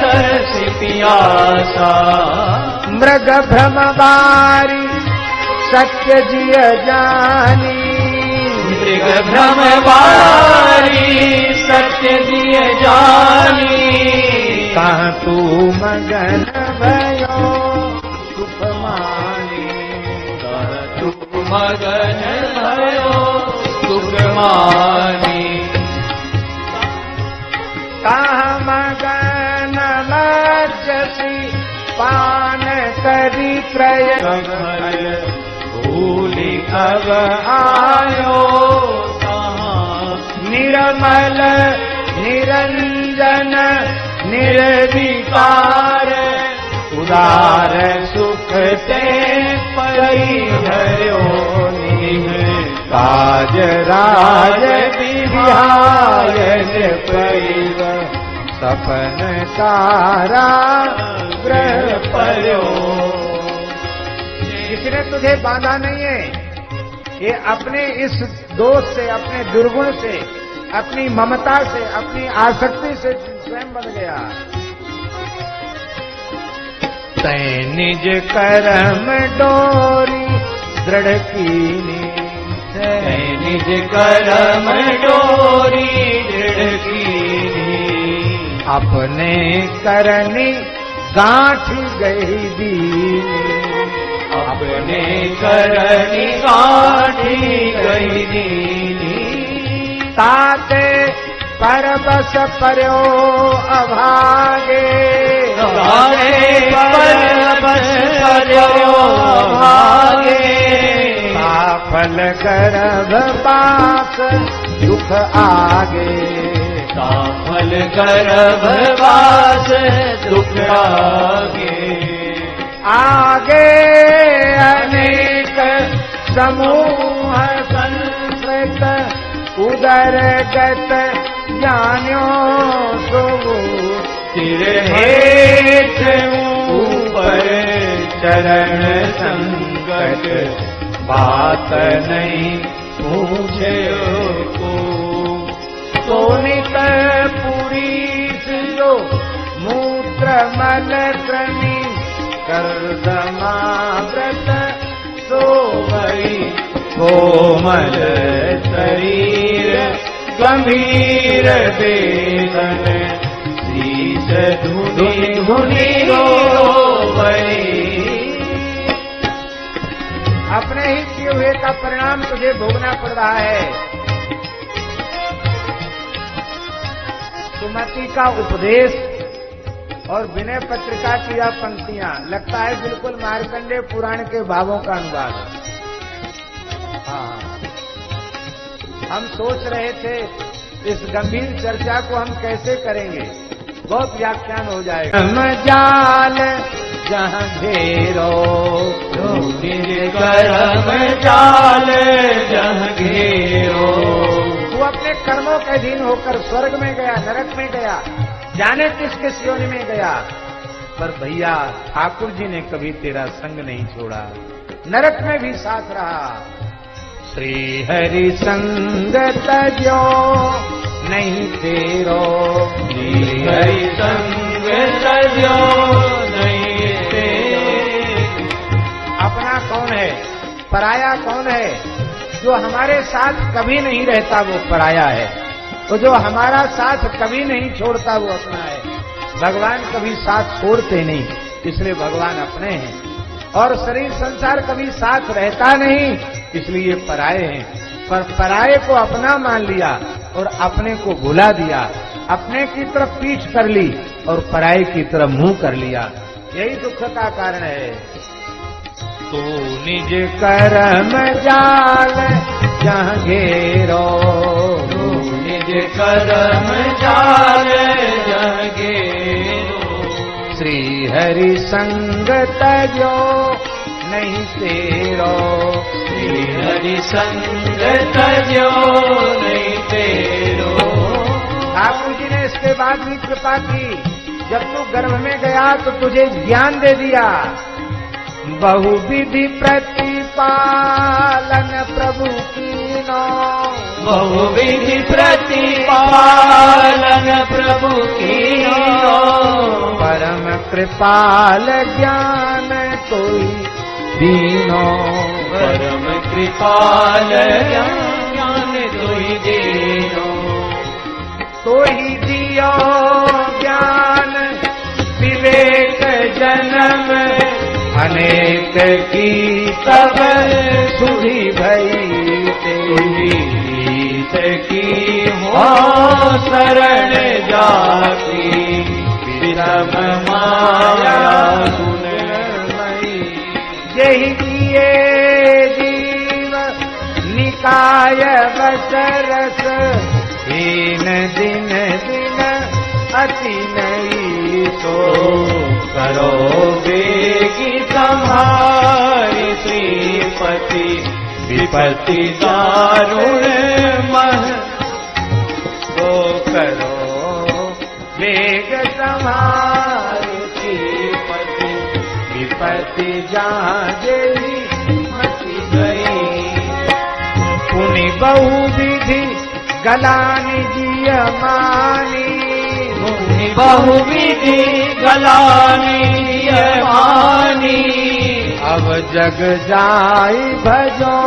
रसी पियासा, मृग भ्रम बारी सत्य जिय जानी, मृग भ्रम बारी सत्य जिय जानी, कहाँ तू मगन भयो सुख मानी, तू मगन भयो सुख मानी, कहाँ मगन मज्जसी पान करी त्रय भूलि अब आयो कहाँ, निर्मल निरंजन निर्विकार, उदार सुख ते परिहर्यो निह, काज राज विहायन परिव, सपन सारा ग्रह पर्यो। किसने तुझे बांधा नहीं है, ये अपने इस दोष से, अपने दुर्गुण से, अपनी ममता से, अपनी आसक्ति से स्वयं बन गया। तै निज कर्म डोरी दृढ़ कीनी, तै निज कर्म डोरी दृढ़ कीनी, अपने करनी गांठ गई दीनी, अपने करनी गांठी गई दीनी, ताते परबस पर्यो अभागे, ताते परबस पर्यो अभागे, साफल गर्भ पास दुख आगे, साफल गर्भ वास दुख आगे, आगे अनेक समूह संस्कृत, उदर गत जान्यो सो, सिर हेठ ऊपर चरण संकट, बात नहीं पूछे को, सोनित पुरीस जो मूत्र मल त्रनी, कर्दमा व्रत सो भई, कोमल शरीर गंभीर वेदन, शीश धुनि धुनि रोवई। अपने ही किए हुए का परिणाम तुझे भोगना पड़ रहा है। सुमति का उपदेश और विनय पत्रिका की यह पंक्तियां लगता है बिल्कुल मार्कंडेय पुराण के भावों का अनुवाद। हाँ, हम सोच रहे थे इस गंभीर चर्चा को हम कैसे करेंगे, बहुत व्याख्यान हो जाएगा। जाल जहाँ घेरो निज कर्म जाल जहाँ घेरो, तू अपने कर्मों के अधीन होकर स्वर्ग में गया, नरक में गया, जाने किस किस योनि में गया, पर भैया ठाकुर जी ने कभी तेरा संग नहीं छोड़ा, नरक में भी साथ रहा। श्री हरि संग तजो नहीं तेरो, श्री हरि संग तजो नहीं तेरो। अपना कौन है, पराया कौन है? जो हमारे साथ कभी नहीं रहता वो पराया है, तो जो हमारा साथ कभी नहीं छोड़ता वो अपना है। भगवान कभी साथ छोड़ते नहीं, इसलिए भगवान अपने हैं, और शरीर संसार कभी साथ रहता नहीं, इसलिए पराये हैं। पर पराये को अपना मान लिया और अपने को भुला दिया, अपने की तरफ पीठ कर ली और पराये की तरफ मुंह कर लिया, यही दुख का कारण है। तू निज कर्म जाल जहाँ घेरो, तू निज कर्म जाल जहाँ घेरो, श्री हरि संग तजो नहीं तेरो, श्री हरि संग तजो नहीं तेरो। ठाकुर जी ने इसके बाद भी कृपा की, जब तू गर्भ में गया तो तुझे ज्ञान दे दिया। बहुविधि प्रतिपालन प्रभु कीनो, बहुविधि प्रतिपालन प्रभु कीनो, परम कृपाल ज्ञान कोई दीनो परम कृपाल ज्ञान दुहि दीनो तो ही दियो ज्ञान विवेक जन्म अनेक की तब सुधी भई की हो शरण जाती विषम माया गुणमयी यही किए जीव निकाय बसरस हीन दिन दिन अति नहीं तो करो बेगी संहारी श्रीपति विपत्ति दारुण मह तो करो वेग समार श्रीपति विपत्ति जहाँ देवी मची गई पुनि बहुविधि गलानी जिय मानी बहुविधि गलानी मानी अब जग जाई भजो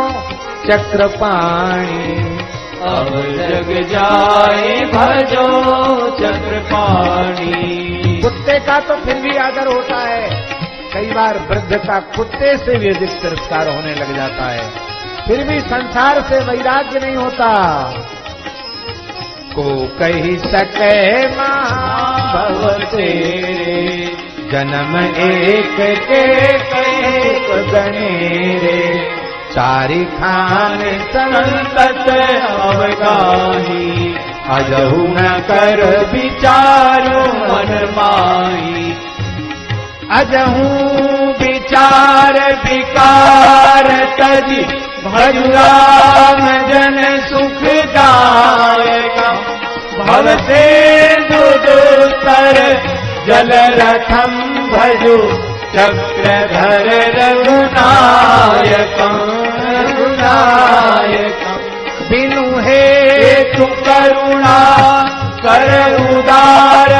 चक्रपाणी अब जग जाए भजो चक्रपाणी कुत्ते का तो फिर भी आदर होता है, कई बार वृद्ध का कुत्ते से भी अधिक तिरस्कार होने लग जाता है, फिर भी संसार से वैराग्य नहीं होता। को कही सके महाभव तेरे जन्म एक के एक गणेरे चारि खान संतत अवगाही अजहु न कर विचारो मन माही अजहू विचार विकार तजी भजु राम जन सुखदायक भव से दुदुतर जल रथम भजु चक्रधर रघुनायक बिनु हेतु करुणा कर उदार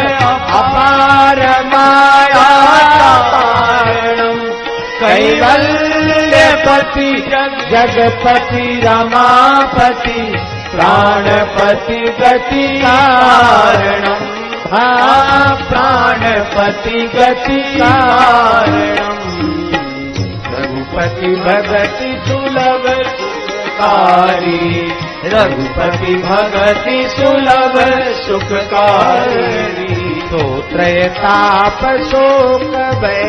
अपार माया कैवल्यपति जगपति रमापति प्राणपति गति कारणम प्राणपति गति कारणम रघुपति भगति सुलभ सुखकारी रघुपति भगति सुलभ सुखकारी तो त्रयताप शोक भय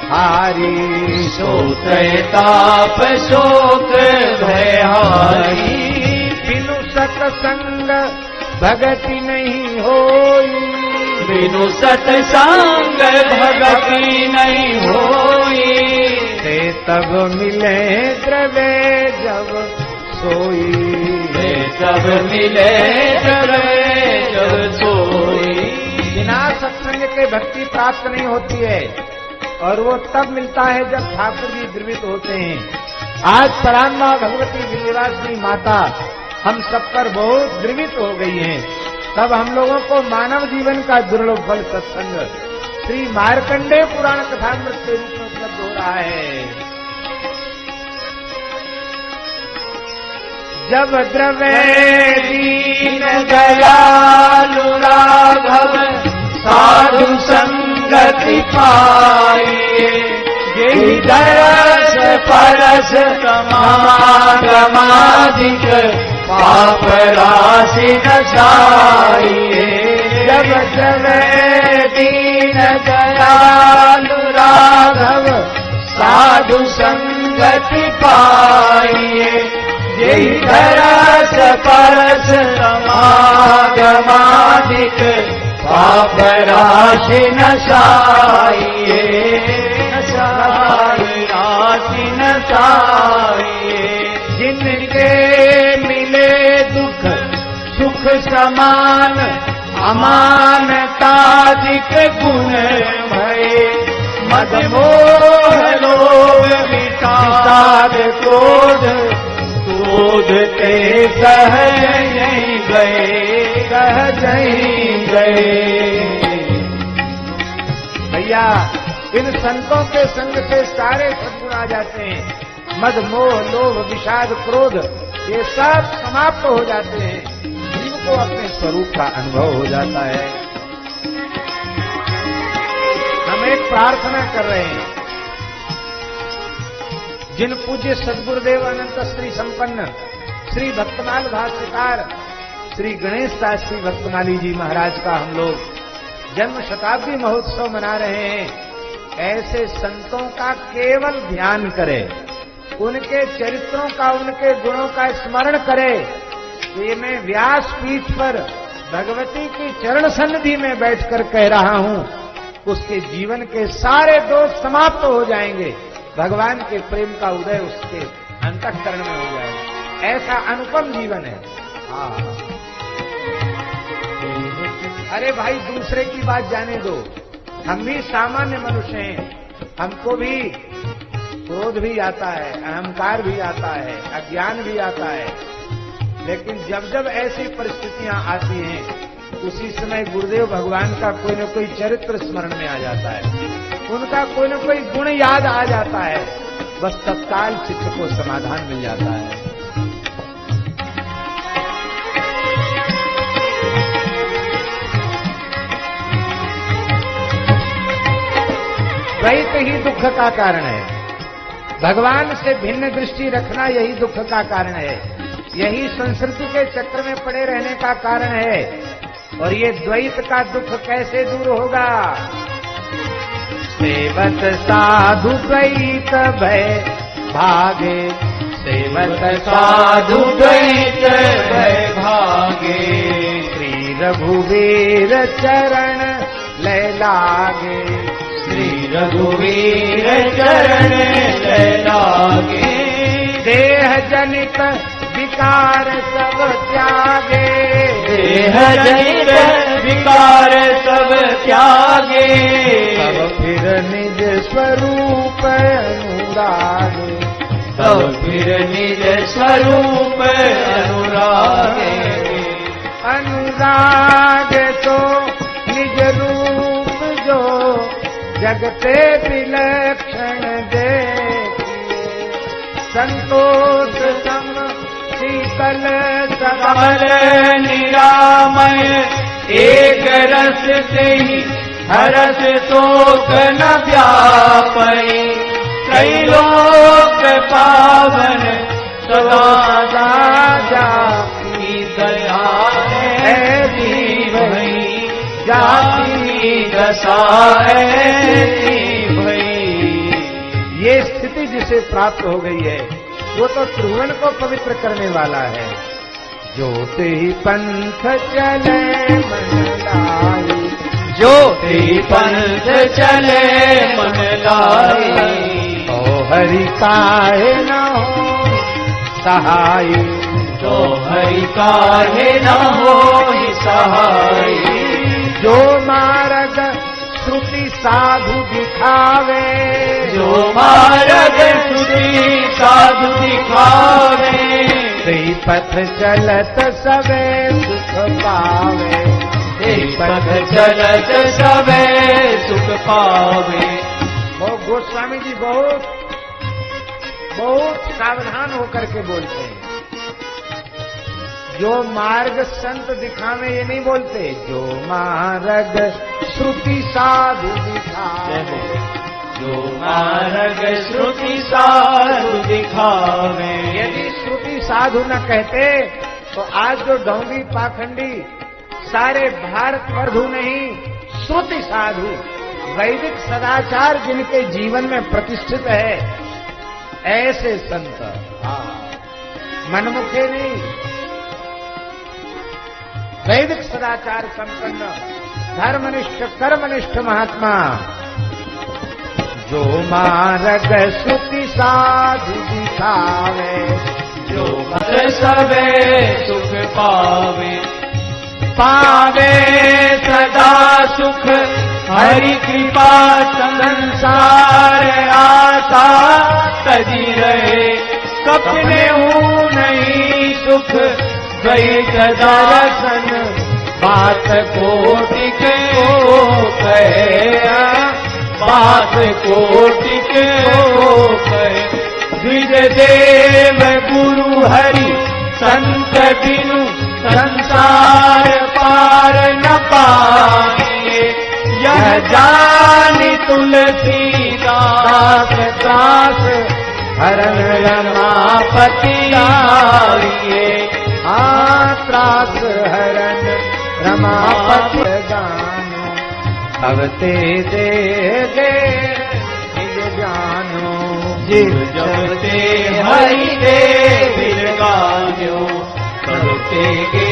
हारी सोत्रताप शोक भयहारी बिनु सत्संग भगति नहीं होई बिनु सत्संग भगति नहीं होई ते तब मिले द्रव्य जब सोई ते तब मिले द्रव्य जब सोई बिना सत्संग के भक्ति प्राप्त नहीं होती है और वो तब मिलता है जब ठाकुर जी द्रवित होते हैं। आज परान्मा भगवती विजयवासिनी माता हम सब पर बहुत द्रवित हो गई हैं, तब हम लोगों को मानव जीवन का दुर्लभ फल सत्संग श्री मार्कंडेय पुराण कथामृत के रूप में उपलब्ध हो रहा है। जब द्रव्य दीन दयालु राघव साधु संगति पाइए यही दरस परस समागमाधिक पाप राशि नचाइए जब द्रव्य दीन दयालु राघव साधु संगति पाइए यही दरस परस समागमाधिक पाप राशि नसाइए राशि नसाइए जिनके मिले दुख सुख समान अमानताधिक गुण भये मद मोह लोभ विषाद क्रोध क्रोध ते कह गए। भैया इन संतों के संग से सारे सद्गुण आ जाते हैं। मद, मोह, लोभ, विषाद, क्रोध ये सब समाप्त हो जाते हैं। जीव को अपने स्वरूप का अनुभव हो जाता है। हम एक प्रार्थना कर रहे हैं, जिन पूज्य सद्गुरुदेव अनंत श्री संपन्न श्री भक्तमाल भाष्यकार श्री गणेश शास्त्री भक्तमाली जी महाराज का हम लोग जन्म शताब्दी महोत्सव मना रहे हैं। ऐसे संतों का केवल ध्यान करें, उनके चरित्रों का, उनके गुणों का स्मरण करें। ये मैं व्यास पीठ पर भगवती की चरण सन्निधि में बैठकर कह रहा हूं, उसके जीवन के सारे दोष समाप्त हो जाएंगे। भगवान के प्रेम का उदय उसके अंतःकरण में हो जाएगा। ऐसा अनुपम जीवन है। अरे भाई, दूसरे की बात जाने दो, हम भी सामान्य मनुष्य हैं। हमको भी क्रोध भी आता है, अहंकार भी आता है, अज्ञान भी आता है। लेकिन जब जब ऐसी परिस्थितियां आती हैं, उसी समय गुरुदेव भगवान का कोई न कोई चरित्र स्मरण में आ जाता है, उनका कोई न कोई गुण याद आ जाता है। बस तत्काल चित्त को समाधान मिल जाता है। द्वैत ही दुख का कारण है। भगवान से भिन्न दृष्टि रखना यही दुख का कारण है। यही संस्कृति के चक्र में पड़े रहने का कारण है। और ये द्वैत का दुख कैसे दूर होगा? सेवत साधु द्वैत भय भागे, सेवत साधु द्वैत भय भागे, श्री रघुवीर चरण लय लागे, श्री रघुवीर चरण लय लागे, देह जनित विकार सब त्यागे, देह जनित विकार सब त्यागे, तब फिर निज स्वरूप अनुरागे, तब फिर निज स्वरूप अनुरागे, अनुराग तो निज रूप जो जगते विलक्षण देखिए, संतोष सम शीतल सबल निरामय, एक रस से ही हरस शोक न व्यापै, त्रैलोक पावन सदा जाति दया है भई, जाति दशा है भई। ये स्थिति जिसे प्राप्त हो गई है, वो तो त्रिभुवन को पवित्र करने वाला है। ज्योति पंथ चले मन लाई, ज्योति पंथ चले मन लाई, तो हरि काहे न हो सहाय, तो हरि काहे न हो सहाय, जो मार्ग श्रुति साधु दिखावे, जो मार्ग श्रुति साधु दिखावे, श्री पथ चलत सबे सुख पावे, श्री पथ चलत सबे सुख पावे। वो गोस्वामी जी बहुत सावधान होकर के बोलते हैं। जो मार्ग संत दिखावे ये नहीं बोलते, जो मार्ग श्रुति साधु दिखावे, जो मार्ग श्रुति साधु दिखावे। यदि श्रुति साधु न कहते तो आज जो ढोंगी पाखंडी सारे भारतवर्ष नहीं, श्रुति साधु वैदिक सदाचार जिनके जीवन में प्रतिष्ठित है, ऐसे संत, मनमुखे नहीं, वैदिक सदाचार संपन्न धर्मनिष्ठ कर्मनिष्ठ महात्मा, जो मार्ग श्रुति साधु दिखावे, जो मत सबे सुख पावे, पावे सदा सुख हरि कृपा संसार आशा, तजी रहे सपने हूँ नहीं सुख, द्वैत दर्शन बात कोटि को कहे, बात कोटिक कहे द्विज देव गुरु हरि संत बिनु संसार पार न पाए यह जानी तुलसीदास दास हरण रमापति आइए त्रास हरण रमापति गानो भवते दे निज जानो जिव जपते हरि दे बिरगान्यो करते गे